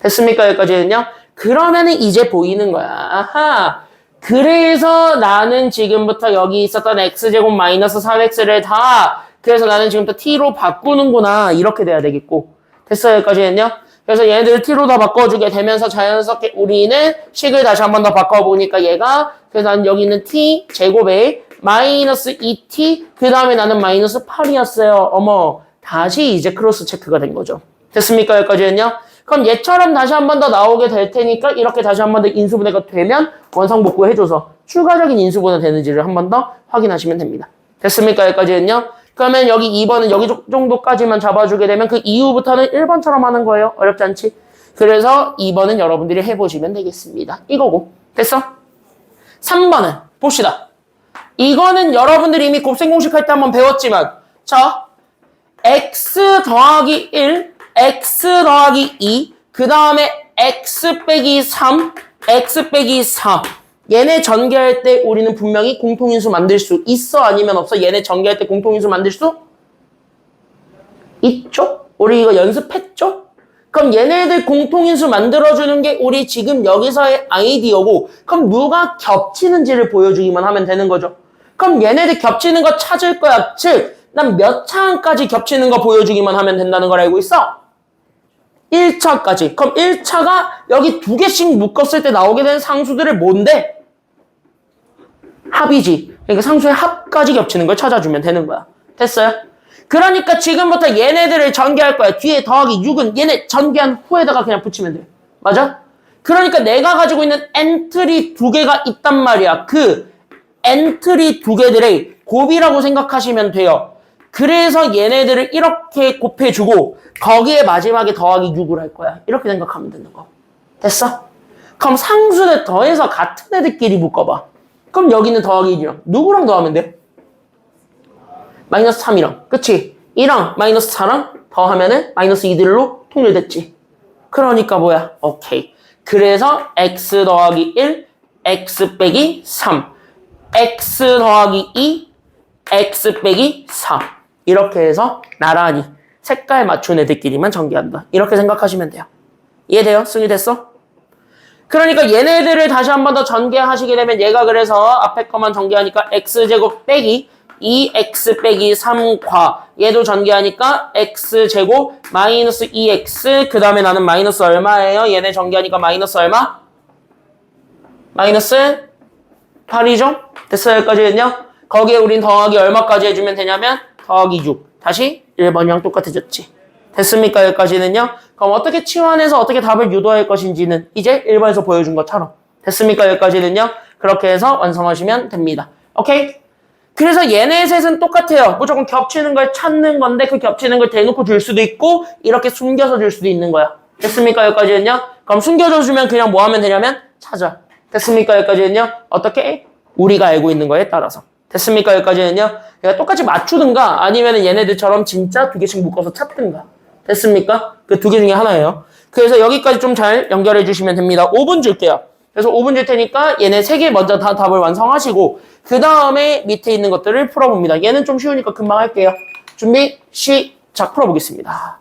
됐습니까? 여기까지는요. 그러면은 이제 보이는 거야. 아하. 그래서 나는 지금부터 여기 있었던 x제곱 마이너스 3x를 다 그래서 나는 지금부터 t로 바꾸는구나. 이렇게 돼야 되겠고. 됐어요? 여기까지는요. 그래서 얘네들을 t로 다 바꿔주게 되면서 자연스럽게 우리는 식을 다시 한 번 더 바꿔보니까 얘가 그래서 나는 여기 있는 t 제곱에 마이너스 2t 그 다음에 나는 마이너스 8이었어요. 어머 다시 이제 크로스 체크가 된 거죠. 됐습니까? 여기까지는요. 그럼 얘처럼 다시 한 번 더 나오게 될 테니까 이렇게 다시 한 번 더 인수분해가 되면 원상복구 해줘서 추가적인 인수분해 되는지를 한 번 더 확인하시면 됩니다. 됐습니까? 여기까지는요. 그러면 여기 2번은 여기 정도까지만 잡아주게 되면 그 이후부터는 1번처럼 하는 거예요. 어렵지 않지? 그래서 2번은 여러분들이 해보시면 되겠습니다. 이거고. 됐어? 3번은 봅시다. 이거는 여러분들이 이미 곱셈 공식 할 때 한번 배웠지만 자 x 더하기 1 x 더하기 2 그 다음에 x 빼기 3 x 빼기 4 얘네 전개할 때 우리는 분명히 공통인수 만들 수 있어 아니면 없어? 얘네 전개할 때 공통인수 만들 수 있죠? 우리 이거 연습했죠? 그럼 얘네들 공통인수 만들어주는 게 우리 지금 여기서의 아이디어고 그럼 누가 겹치는지를 보여주기만 하면 되는 거죠. 그럼 얘네들 겹치는 거 찾을 거야. 즉, 난 몇 차까지 겹치는 거 보여주기만 하면 된다는 걸 알고 있어? 1차까지. 그럼 1차가 여기 2개씩 묶었을 때 나오게 되는 상수들을 뭔데? 합이지. 그러니까 상수의 합까지 겹치는 걸 찾아주면 되는 거야. 됐어요? 그러니까 지금부터 얘네들을 전개할 거야. 뒤에 더하기 6은 얘네 전개한 후에다가 그냥 붙이면 돼. 맞아? 그러니까 내가 가지고 있는 엔트리 2개가 있단 말이야. 그 엔트리 2개들의 곱이라고 생각하시면 돼요. 그래서 얘네들을 이렇게 곱해주고 거기에 마지막에 더하기 6을 할 거야. 이렇게 생각하면 되는 거. 됐어? 그럼 상수를 더해서 같은 애들끼리 묶어봐. 그럼 여기는 더하기 1이랑 누구랑 더하면 돼? 마이너스 3이랑 그치? 2랑 마이너스 4랑 더하면은 마이너스 2들로 통일됐지. 그러니까 뭐야? 오케이. 그래서 x 더하기 1, x 빼기 3, x 더하기 2, x 빼기 4. 이렇게 해서 나란히 색깔 맞춘 애들끼리만 전개한다. 이렇게 생각하시면 돼요. 이해돼요? 승리 됐어? 그러니까 얘네들을 다시 한 번 더 전개하시게 되면 얘가 그래서 앞에 거만 전개하니까 x제곱 빼기 2x 빼기 3과 얘도 전개하니까 x제곱 마이너스 2x 그 다음에 나는 마이너스 얼마예요? 얘네 전개하니까 마이너스 얼마? 마이너스 8이죠? 됐어요? 여기까지는요? 거기에 우린 더하기 얼마까지 해주면 되냐면 더하기 6. 다시 1번이랑 똑같아졌지. 됐습니까? 여기까지는요? 그럼 어떻게 치환해서 어떻게 답을 유도할 것인지는 이제 1번에서 보여준 것처럼. 됐습니까? 여기까지는요? 그렇게 해서 완성하시면 됩니다. 오케이? 그래서 얘네 셋은 똑같아요. 무조건 겹치는 걸 찾는 건데 그 겹치는 걸 대놓고 줄 수도 있고 이렇게 숨겨서 줄 수도 있는 거야. 됐습니까? 여기까지는요? 그럼 숨겨져 주면 그냥 뭐 하면 되냐면 찾아. 됐습니까? 여기까지는요? 어떻게? 우리가 알고 있는 거에 따라서. 됐습니까? 여기까지는요? 그러니까 똑같이 맞추든가 아니면 얘네들처럼 진짜 두 개씩 묶어서 찾든가. 됐습니까? 그 두 개 중에 하나예요. 그래서 여기까지 좀 잘 연결해 주시면 됩니다. 5분 줄게요. 그래서 5분 줄 테니까 얘네 3개 먼저 다 답을 완성하시고 그 다음에 밑에 있는 것들을 풀어봅니다. 얘는 좀 쉬우니까 금방 할게요. 준비 시작 풀어보겠습니다.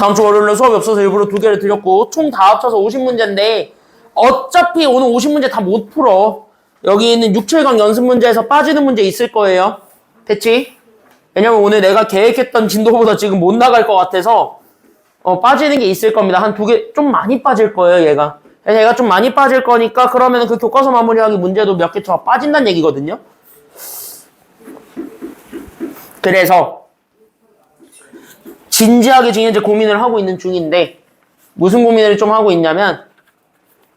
다음 주 월요일에 수업이 없어서 일부러 2개를 드렸고 총 다 합쳐서 50문제인데 어차피 오늘 50문제 다 못 풀어. 여기 있는 6, 7강 연습 문제에서 빠지는 문제 있을 거예요. 됐지? 왜냐면 오늘 내가 계획했던 진도보다 지금 못 나갈 것 같아서 빠지는 게 있을 겁니다. 한 2개 좀 많이 빠질 거예요, 얘가. 그래서 얘가 좀 많이 빠질 거니까 그러면 그 교과서 마무리하기 문제도 몇 개 더 빠진다는 얘기거든요. 그래서 진지하게 지금 현재 고민을 하고 있는 중인데 무슨 고민을 좀 하고 있냐면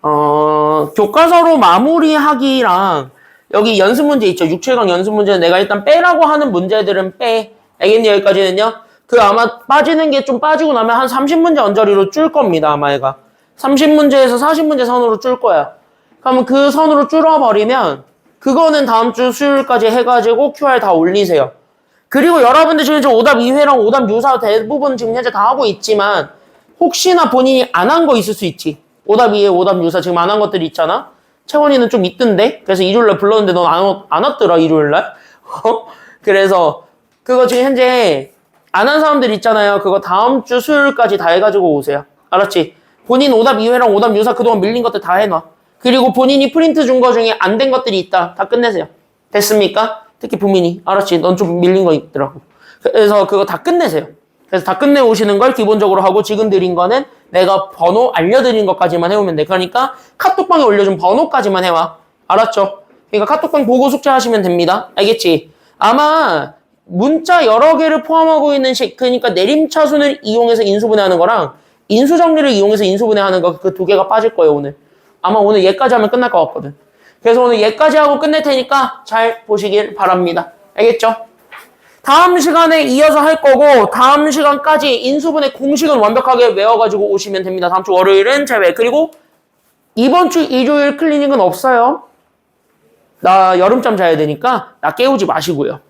교과서로 마무리하기랑 여기 연습 문제 있죠. 6, 7강 연습 문제는 내가 일단 빼라고 하는 문제들은 빼. 알겠니? 여기까지는요. 그 아마 빠지는 게 좀 빠지고 나면 한 30문제 언저리로 줄 겁니다. 아마 얘가. 30문제에서 40문제 선으로 줄 거야. 그러면 그 선으로 줄어버리면 그거는 다음 주 수요일까지 해가지고 QR 다 올리세요. 그리고 여러분들 지금 저 오답 2회랑 오답 유사 대부분 지금 현재 다 하고 있지만 혹시나 본인이 안 한 거 있을 수 있지. 오답 2회, 오답 유사 지금 안 한 것들이 있잖아. 채원이는 좀 있던데. 그래서 일요일날 불렀는데 넌 안 왔더라 일요일날. 그래서 그거 지금 현재 안 한 사람들 있잖아요. 그거 다음 주 수요일까지 다 해가지고 오세요. 알았지? 본인 오답 2회랑 오답 유사 그동안 밀린 것들 다 해놔. 그리고 본인이 프린트 준 거 중에 안 된 것들이 있다. 다 끝내세요. 됐습니까? 특히 부민이. 알았지? 넌 좀 밀린 거 있더라고. 그래서 그거 다 끝내세요. 그래서 다 끝내 오시는 걸 기본적으로 하고 지금 드린 거는 내가 번호 알려드린 것까지만 해오면 돼. 그러니까 카톡방에 올려준 번호까지만 해와. 알았죠? 그러니까 카톡방 보고 숙제하시면 됩니다. 알겠지? 아마 문자 여러 개를 포함하고 있는 그러니까 내림차순을 이용해서 인수분해하는 거랑 인수정리를 이용해서 인수분해하는 거 그 2개가 빠질 거예요 오늘. 아마 오늘 얘까지 하면 끝날 것 같거든. 그래서 오늘 얘까지 하고 끝낼 테니까 잘 보시길 바랍니다. 알겠죠? 다음 시간에 이어서 할 거고 다음 시간까지 인수분해 공식은 완벽하게 외워가지고 오시면 됩니다. 다음 주 월요일은 제외. 그리고 이번 주 일요일 클리닉은 없어요. 나 여름잠 자야 되니까 나 깨우지 마시고요.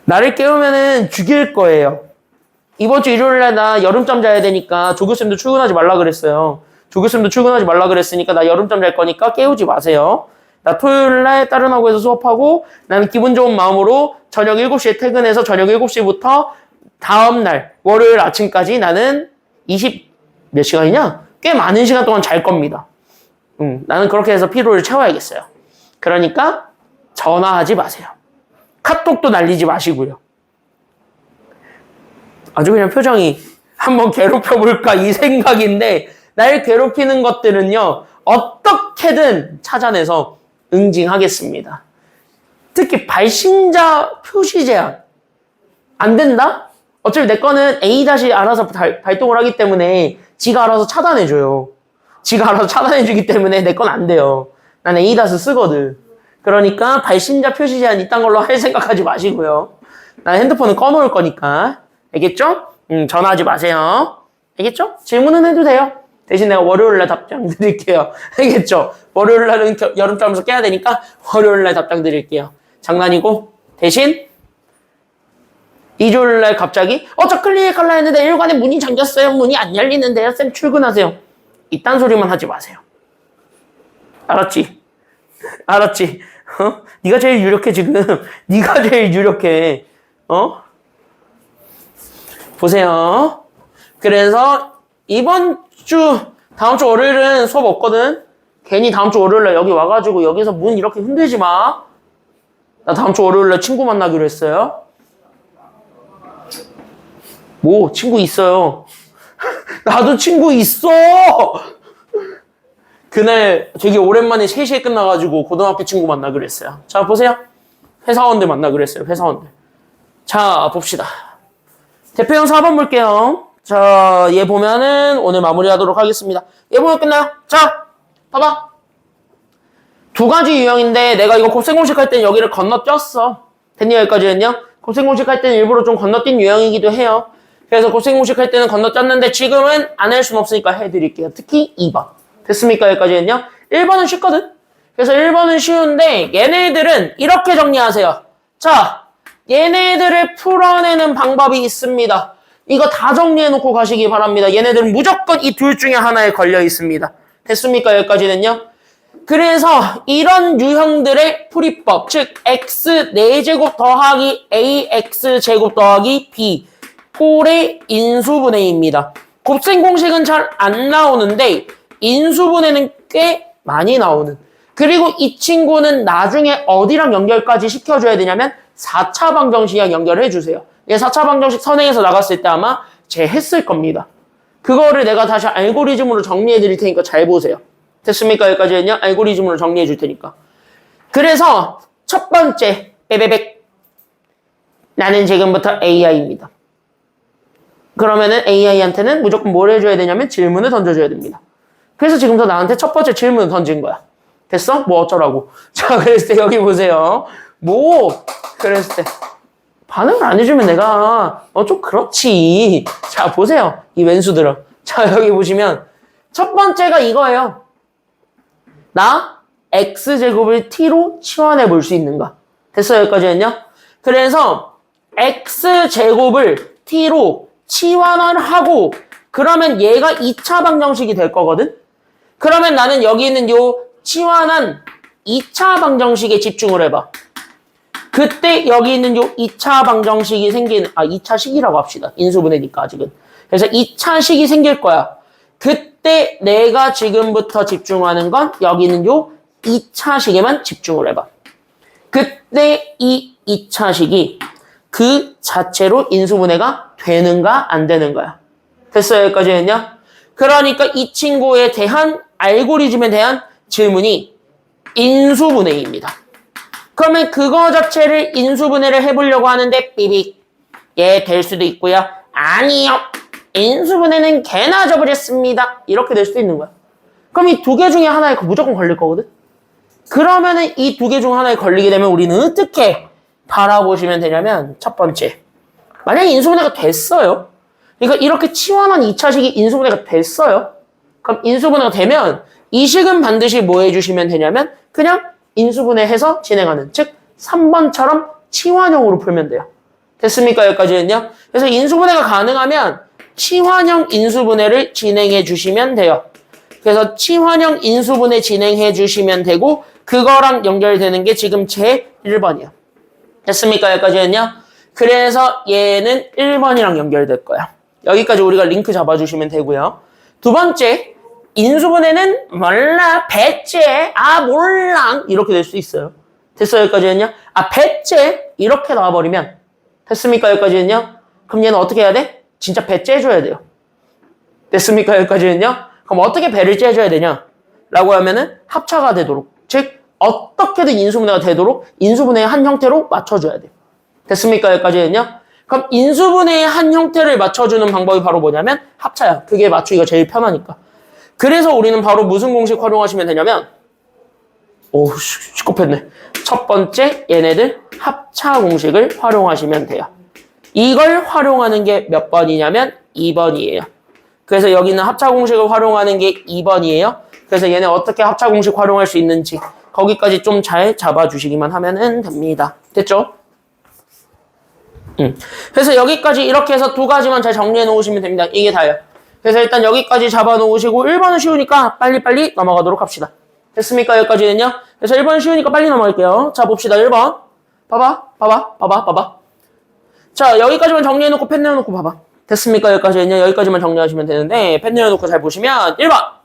나를 깨우면은 죽일 거예요. 이번 주 일요일날 나 여름잠 자야 되니까 조교쌤도 출근하지 말라 그랬어요. 조교쌤도 출근하지 말라 그랬으니까 나 여름잠 잘 거니까 깨우지 마세요. 나 토요일날 다른 학교에서 수업하고 나는 기분 좋은 마음으로 저녁 7시에 퇴근해서 저녁 7시부터 다음날 월요일 아침까지 나는 20몇 시간이냐? 꽤 많은 시간 동안 잘 겁니다. 나는 그렇게 해서 피로를 채워야겠어요. 그러니까 전화하지 마세요. 카톡도 날리지 마시고요. 아주 그냥 표정이 한번 괴롭혀볼까 이 생각인데 날 괴롭히는 것들은요. 어떻게든 찾아내서 응징하겠습니다. 특히 발신자 표시 제한. 안 된다? 어차피 내 거는 A 다시 알아서 발동을 하기 때문에 지가 알아서 차단해줘요. 지가 알아서 차단해주기 때문에 내 건 안 돼요. 난 A 다스 쓰거든. 그러니까 발신자 표시 제한 이딴 걸로 할 생각하지 마시고요. 난 핸드폰은 꺼놓을 거니까. 알겠죠? 전화하지 마세요. 알겠죠? 질문은 해도 돼요. 대신 내가 월요일날 답장 드릴게요. 알겠죠? 월요일날은 여름잠에서 깨야 되니까 월요일날 답장 드릴게요. 장난이고 대신 일요일날 갑자기 저 클리닉 할라 했는데 일관에 문이 잠겼어요. 문이 안 열리는데요. 쌤 출근하세요. 이딴 소리만 하지 마세요. 알았지? 알았지? 네가 제일 유력해 지금. 네가 제일 유력해. 보세요. 그래서 이번 주 다음 주 월요일은 수업 없거든. 괜히 다음 주 월요일날 여기 와가지고 여기서 문 이렇게 흔들지 마. 나 다음 주 월요일날 친구 만나기로 했어요. 뭐 친구 있어요. 나도 친구 있어. 그날 되게 오랜만에 3시에 끝나가지고 고등학교 친구 만나기로 했어요. 자 보세요. 회사원들 만나기로 했어요. 회사원들. 자 봅시다. 대표형 4번 볼게요. 자, 얘 보면은 오늘 마무리하도록 하겠습니다. 얘 보면 끝나요. 자, 봐봐. 2가지 유형인데 내가 이거 곱셈공식 할 때는 여기를 건너뛰었어. 됐니? 여기까지는요? 곱셈공식 할 때는 일부러 좀 건너뛴 유형이기도 해요. 그래서 곱셈공식 할 때는 건너뛰었는데 지금은 안 할 수는 없으니까 해드릴게요. 특히 2번. 됐습니까? 여기까지는요? 1번은 쉽거든? 그래서 1번은 쉬운데 얘네들은 이렇게 정리하세요. 자, 얘네들을 풀어내는 방법이 있습니다. 이거 다 정리해놓고 가시기 바랍니다. 얘네들은 무조건 이 둘 중에 하나에 걸려 있습니다. 됐습니까? 여기까지는요. 그래서 이런 유형들의 풀이법, 즉 x 4제곱 더하기 ax 제곱 더하기 b 꼴의 인수분해입니다. 곱셈 공식은 잘 안 나오는데 인수분해는 꽤 많이 나오는. 그리고 이 친구는 나중에 어디랑 연결까지 시켜줘야 되냐면 4차 방정식이랑 연결을 해주세요. 얘 4차 방정식 선행해서 나갔을 때 아마 제 했을 겁니다. 그거를 내가 다시 알고리즘으로 정리해 드릴 테니까 잘 보세요. 됐습니까? 여기까지는요. 알고리즘으로 정리해 줄 테니까. 그래서 첫 번째 빼빼백 나는 지금부터 AI입니다. 그러면은 AI한테는 무조건 뭘 해줘야 되냐면 질문을 던져줘야 됩니다. 그래서 지금부터 나한테 첫 번째 질문을 던진 거야. 됐어? 뭐 어쩌라고. 자, 그랬을 때 여기 보세요. 뭐 그랬을 때 반응을 안 해주면 내가 좀 그렇지. 자, 보세요. 이 왼수들은. 자, 여기 보시면 첫 번째가 이거예요. 나 x제곱을 t로 치환해 볼 수 있는가? 됐어요? 여기까지는요? 그래서 x제곱을 t로 치환을 하고 그러면 얘가 2차 방정식이 될 거거든? 그러면 나는 여기 있는 요 치환한 2차 방정식에 집중을 해봐. 그때 여기 있는 요 2차 방정식이 생기는, 2차 식이라고 합시다. 인수분해니까 아직은. 그래서 2차 식이 생길 거야. 그때 내가 지금부터 집중하는 건 여기 있는 요 2차 식에만 집중을 해봐. 그때 이 2차 식이 그 자체로 인수분해가 되는가 안 되는가야. 됐어요? 여기까지는요? 그러니까 이 친구에 대한 알고리즘에 대한 질문이 인수분해입니다. 그러면 그거 자체를 인수분해를 해보려고 하는데 삐빅 예, 될 수도 있고요. 아니요. 인수분해는 개나 져버렸습니다. 이렇게 될 수도 있는 거야. 그럼 이 두 개 중에 하나에 무조건 걸릴 거거든. 그러면은 이 두 개 중 하나에 걸리게 되면 우리는 어떻게 바라보시면 되냐면 첫 번째. 만약에 인수분해가 됐어요. 그러니까 이렇게 치환한 2차식이 인수분해가 됐어요. 그럼 인수분해가 되면 이 식은 반드시 뭐 해주시면 되냐면 그냥 인수분해해서 진행하는, 즉 3번처럼 치환형으로 풀면 돼요. 됐습니까? 여기까지는요. 그래서 인수분해가 가능하면 치환형 인수분해를 진행해 주시면 돼요. 그래서 치환형 인수분해 진행해 주시면 되고 그거랑 연결되는 게 지금 제 1번이에요. 됐습니까? 여기까지는요. 그래서 얘는 1번이랑 연결될 거야. 여기까지 우리가 링크 잡아주시면 되고요. 두 번째, 인수분해는 몰라, 배째, 몰랑 이렇게 될 수 있어요. 됐어요? 여기까지는요? 배째 이렇게 나와버리면 됐습니까? 여기까지는요? 그럼 얘는 어떻게 해야 돼? 진짜 배 째줘야 돼요. 됐습니까? 여기까지는요? 그럼 어떻게 배를 째줘야 되냐? 라고 하면은 합차가 되도록, 즉 어떻게든 인수분해가 되도록 인수분해의 한 형태로 맞춰줘야 돼요. 됐습니까? 여기까지는요? 그럼 인수분해의 한 형태를 맞춰주는 방법이 바로 뭐냐면 합차야. 그게 맞추기가 제일 편하니까. 그래서 우리는 바로 무슨 공식 활용하시면 되냐면 시급했네. 첫 번째 얘네들 합차 공식을 활용하시면 돼요. 이걸 활용하는 게 몇 번이냐면 2번이에요. 그래서 여기는 합차 공식을 활용하는 게 2번이에요. 그래서 얘네 어떻게 합차 공식 활용할 수 있는지 거기까지 좀 잘 잡아주시기만 하면 됩니다. 됐죠? 그래서 여기까지 이렇게 해서 두 가지만 잘 정리해 놓으시면 됩니다. 이게 다예요. 그래서 일단 여기까지 잡아 놓으시고 1번은 쉬우니까 빨리빨리 넘어가도록 합시다. 됐습니까? 여기까지는요. 그래서 1번 쉬우니까 빨리 넘어갈게요. 자, 봅시다. 1번. 봐봐. 자, 여기까지만 정리해 놓고 펜 내어놓고 봐봐. 됐습니까? 여기까지는요. 여기까지만 정리하시면 되는데 펜 내어놓고 잘 보시면 1번.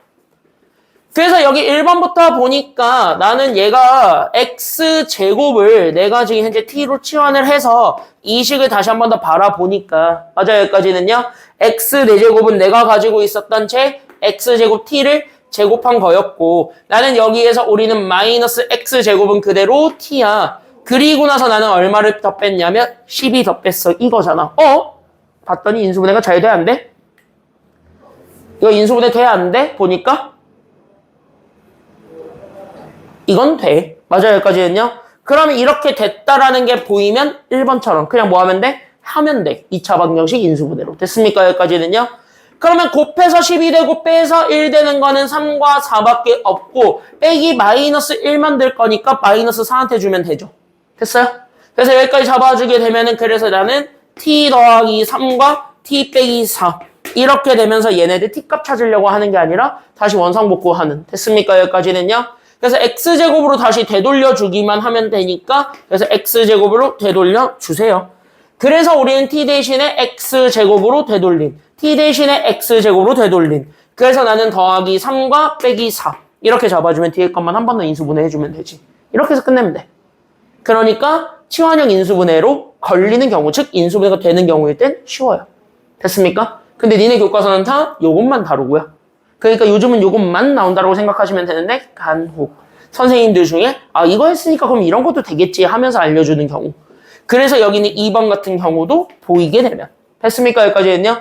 그래서 여기 1번부터 보니까 나는 얘가 x제곱을 내가 지금 현재 t로 치환을 해서 이 식을 다시 한 번 더 바라보니까 맞아요. 여기까지는요. x 4제곱은 내가 가지고 있었던 제 x제곱 t를 제곱한 거였고 나는 여기에서 우리는 마이너스 x제곱은 그대로 t야. 그리고 나서 나는 얼마를 더 뺐냐면 10이 더 뺐어. 이거잖아. 봤더니 인수분해가 잘 돼? 안 돼? 이거 인수분해 돼? 안 돼? 보니까 이건 돼. 맞아요. 여기까지는요. 그러면 이렇게 됐다라는 게 보이면 1번처럼 그냥 뭐 하면 돼? 하면 돼. 2차 방정식 인수분해로. 됐습니까? 여기까지는요. 그러면 곱해서 10이 되고 빼서 1 되는 거는 3과 4밖에 없고 빼기 마이너스 1만 될 거니까 마이너스 4한테 주면 되죠. 됐어요? 그래서 여기까지 잡아주게 되면은 그래서 나는 t 더하기 3과 t 빼기 4 이렇게 되면서 얘네들 t값 찾으려고 하는 게 아니라 다시 원상복구하는. 됐습니까? 여기까지는요. 그래서 x제곱으로 다시 되돌려 주기만 하면 되니까 그래서 x제곱으로 되돌려 주세요. 그래서 우리는 t 대신에 x제곱으로 되돌린. t 대신에 x제곱으로 되돌린. 그래서 나는 더하기 3과 빼기 4. 이렇게 잡아주면 뒤에 것만 한 번 더 인수분해해주면 되지. 이렇게 해서 끝내면 돼. 그러니까 치환형 인수분해로 걸리는 경우, 즉 인수분해가 되는 경우일 땐 쉬워요. 됐습니까? 근데 니네 교과서는 다 요것만 다루고요. 그러니까 요즘은 요것만 나온다고 생각하시면 되는데 간혹 선생님들 중에 이거 했으니까 그럼 이런 것도 되겠지 하면서 알려주는 경우. 그래서 여기는 2번 같은 경우도 보이게 되면. 됐습니까? 여기까지는요?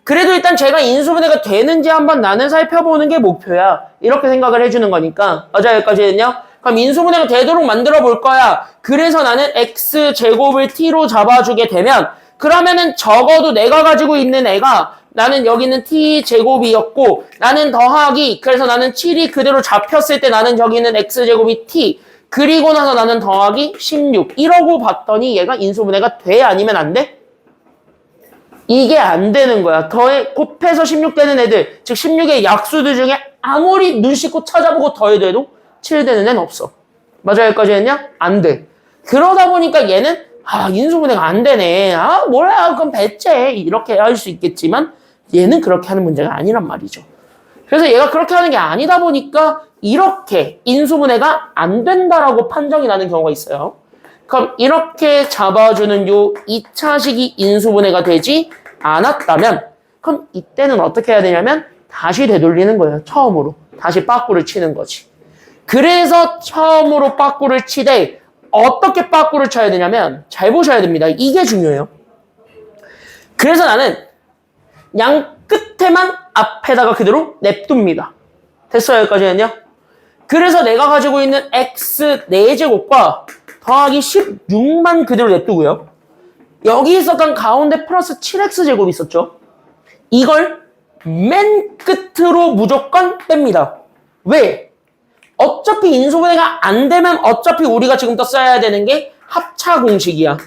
그래도 일단 제가 인수분해가 되는지 한번 나는 살펴보는 게 목표야. 이렇게 생각을 해주는 거니까. 맞아, 여기까지는요? 그럼 인수분해가 되도록 만들어 볼 거야. 그래서 나는 x제곱을 t로 잡아주게 되면 그러면은 적어도 내가 가지고 있는 애가 나는 여기는 t제곱이었고 나는 더하기 그래서 나는 7이 그대로 잡혔을 때 나는 여기는 x제곱이 t 그리고 나서 나는 더하기 16 이러고 봤더니 얘가 인수분해가 돼? 아니면 안 돼? 이게 안 되는 거야. 곱해서 16 되는 애들 즉 16의 약수들 중에 아무리 눈 씻고 찾아보고 더해도 7 되는 애는 없어. 맞아 여기까지 했냐? 안 돼. 그러다 보니까 얘는 인수분해가 안 되네. 뭐야 그럼 배째 이렇게 할 수 있겠지만 얘는 그렇게 하는 문제가 아니란 말이죠. 그래서 얘가 그렇게 하는 게 아니다 보니까 이렇게 인수분해가 안 된다라고 판정이 나는 경우가 있어요. 그럼 이렇게 잡아주는 요 2차식이 인수분해가 되지 않았다면 그럼 이때는 어떻게 해야 되냐면 다시 되돌리는 거예요. 처음으로. 다시 빠꾸를 치는 거지. 그래서 처음으로 빠꾸를 치되 어떻게 빠꾸를 쳐야 되냐면 잘 보셔야 됩니다. 이게 중요해요. 그래서 나는 양 끝에만 앞에다가 그대로 냅둡니다. 됐어요? 여기까지는요? 그래서 내가 가지고 있는 x 4제곱과 더하기 16만 그대로 냅두고요. 여기 있었던 가운데 플러스 7x제곱이 있었죠. 이걸 맨 끝으로 무조건 뺍니다. 왜? 어차피 인수분해가 안 되면 어차피 우리가 지금부터 써야 되는 게 합차 공식이야.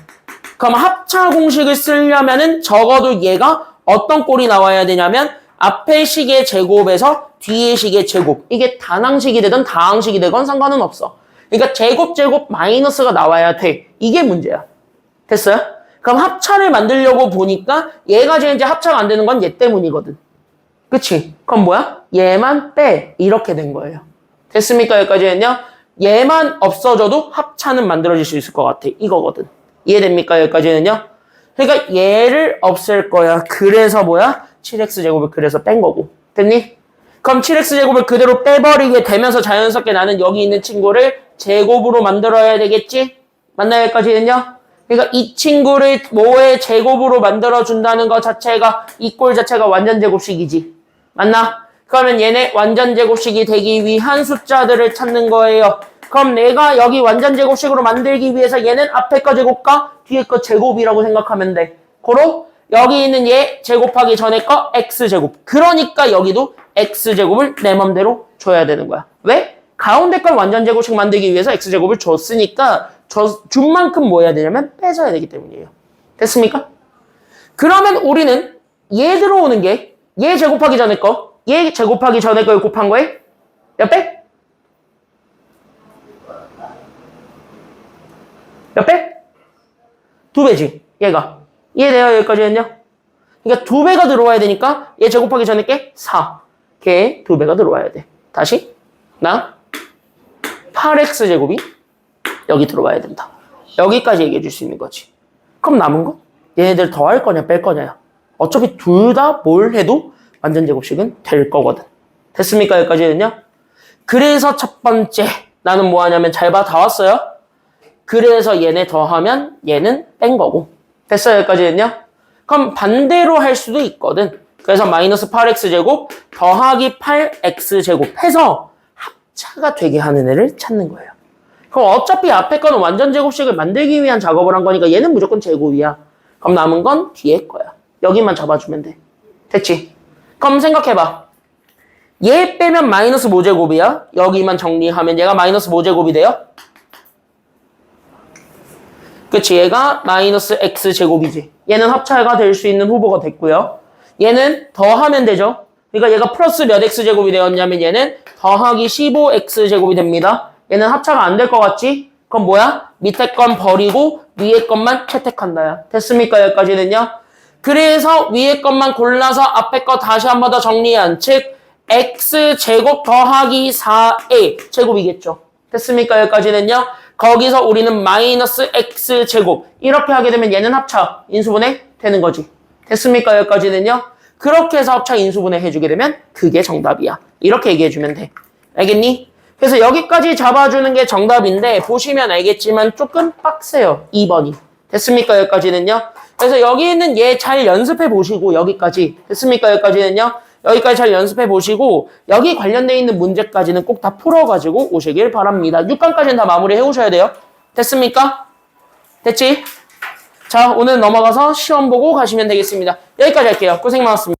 그럼 합차 공식을 쓰려면은 적어도 얘가 어떤 꼴이 나와야 되냐면 앞에 식의 제곱에서 뒤에 식의 제곱. 이게 단항식이 되든 다항식이 되건 상관은 없어. 그러니까 제곱 마이너스가 나와야 돼. 이게 문제야. 됐어요? 그럼 합차를 만들려고 보니까 얘가 지금 이제 합차가 안 되는 건 얘 때문이거든. 그치? 그럼 뭐야? 얘만 빼. 이렇게 된 거예요. 됐습니까? 여기까지는요? 얘만 없어져도 합차는 만들어질 수 있을 것 같아. 이거거든. 이해됩니까? 여기까지는요? 그러니까 얘를 없앨 거야. 그래서 뭐야? 7x제곱을 그래서 뺀 거고. 됐니? 그럼 7x제곱을 그대로 빼버리게 되면서 자연스럽게 나는 여기 있는 친구를 제곱으로 만들어야 되겠지? 맞나요? 여기까지는요? 그러니까 이 친구를 뭐의 제곱으로 만들어준다는 것 자체가 이 꼴 자체가 완전 제곱식이지. 맞나? 그러면 얘네 완전 제곱식이 되기 위한 숫자들을 찾는 거예요. 그럼 내가 여기 완전 제곱식으로 만들기 위해서 얘는 앞에 거 제곱과 뒤에 거 제곱이라고 생각하면 돼. 고로 여기 있는 얘 제곱하기 전에 거 x제곱. 그러니까 여기도 x제곱을 내 맘대로 줘야 되는 거야. 왜? 가운데 걸 완전 제곱식 만들기 위해서 x제곱을 줬으니까 준 만큼 뭐 해야 되냐면 빼줘야 되기 때문이에요. 됐습니까? 그러면 우리는 얘 들어오는 게 얘 제곱하기 전에 거, 얘 제곱하기 전에 걸 곱한 거에 몇 배? 몇 배? 2배지. 얘가. 이해돼요? 여기까지는요? 그러니까 2배가 들어와야 되니까 얘 제곱하기 전에 게 4. 걔 2배가 들어와야 돼. 다시. 나 8x제곱이 여기 들어와야 된다. 여기까지 얘기해 줄 수 있는 거지. 그럼 남은 거? 얘네들 더할 거냐 뺄 거냐야. 어차피 둘 다 뭘 해도 완전 제곱식은 될 거거든. 됐습니까? 여기까지는요? 그래서 첫 번째 나는 뭐 하냐면 잘 봐. 다 왔어요? 그래서 얘네 더하면 얘는 뺀 거고. 됐어요? 여기까지는요? 그럼 반대로 할 수도 있거든. 그래서 마이너스 8x제곱 더하기 8x제곱 해서 합차가 되게 하는 애를 찾는 거예요. 그럼 어차피 앞에 거는 완전 제곱식을 만들기 위한 작업을 한 거니까 얘는 무조건 제곱이야. 그럼 남은 건 뒤에 거야. 여기만 잡아주면 돼. 됐지? 그럼 생각해봐. 얘 빼면 마이너스 5제곱이야. 여기만 정리하면 얘가 마이너스 5제곱이 돼요. 그치? 얘가 마이너스 x제곱이지. 얘는 합차가 될 수 있는 후보가 됐고요. 얘는 더하면 되죠. 그러니까 얘가 플러스 몇 x제곱이 되었냐면 얘는 더하기 15x제곱이 됩니다. 얘는 합차가 안 될 것 같지? 그럼 뭐야? 밑에 건 버리고 위에 것만 채택한다야. 됐습니까? 여기까지는요. 그래서 위에 것만 골라서 앞에 거 다시 한 번 더 정리한 즉 x제곱 더하기 4a 제곱이겠죠. 됐습니까? 여기까지는요. 거기서 우리는 마이너스 x제곱 이렇게 하게 되면 얘는 합차 인수분해 되는 거지. 됐습니까? 여기까지는요. 그렇게 해서 합차 인수분해 해주게 되면 그게 정답이야. 이렇게 얘기해주면 돼. 알겠니? 그래서 여기까지 잡아주는 게 정답인데 보시면 알겠지만 조금 빡세요. 2번이. 됐습니까? 여기까지는요. 그래서 여기 있는 얘 잘 연습해 보시고 여기까지. 됐습니까? 여기까지는요. 여기까지 잘 연습해 보시고 여기 관련돼 있는 문제까지는 꼭 다 풀어가지고 오시길 바랍니다. 6강까지는 다 마무리해 오셔야 돼요. 됐습니까? 됐지? 자, 오늘 넘어가서 시험 보고 가시면 되겠습니다. 여기까지 할게요. 고생 많았습니다.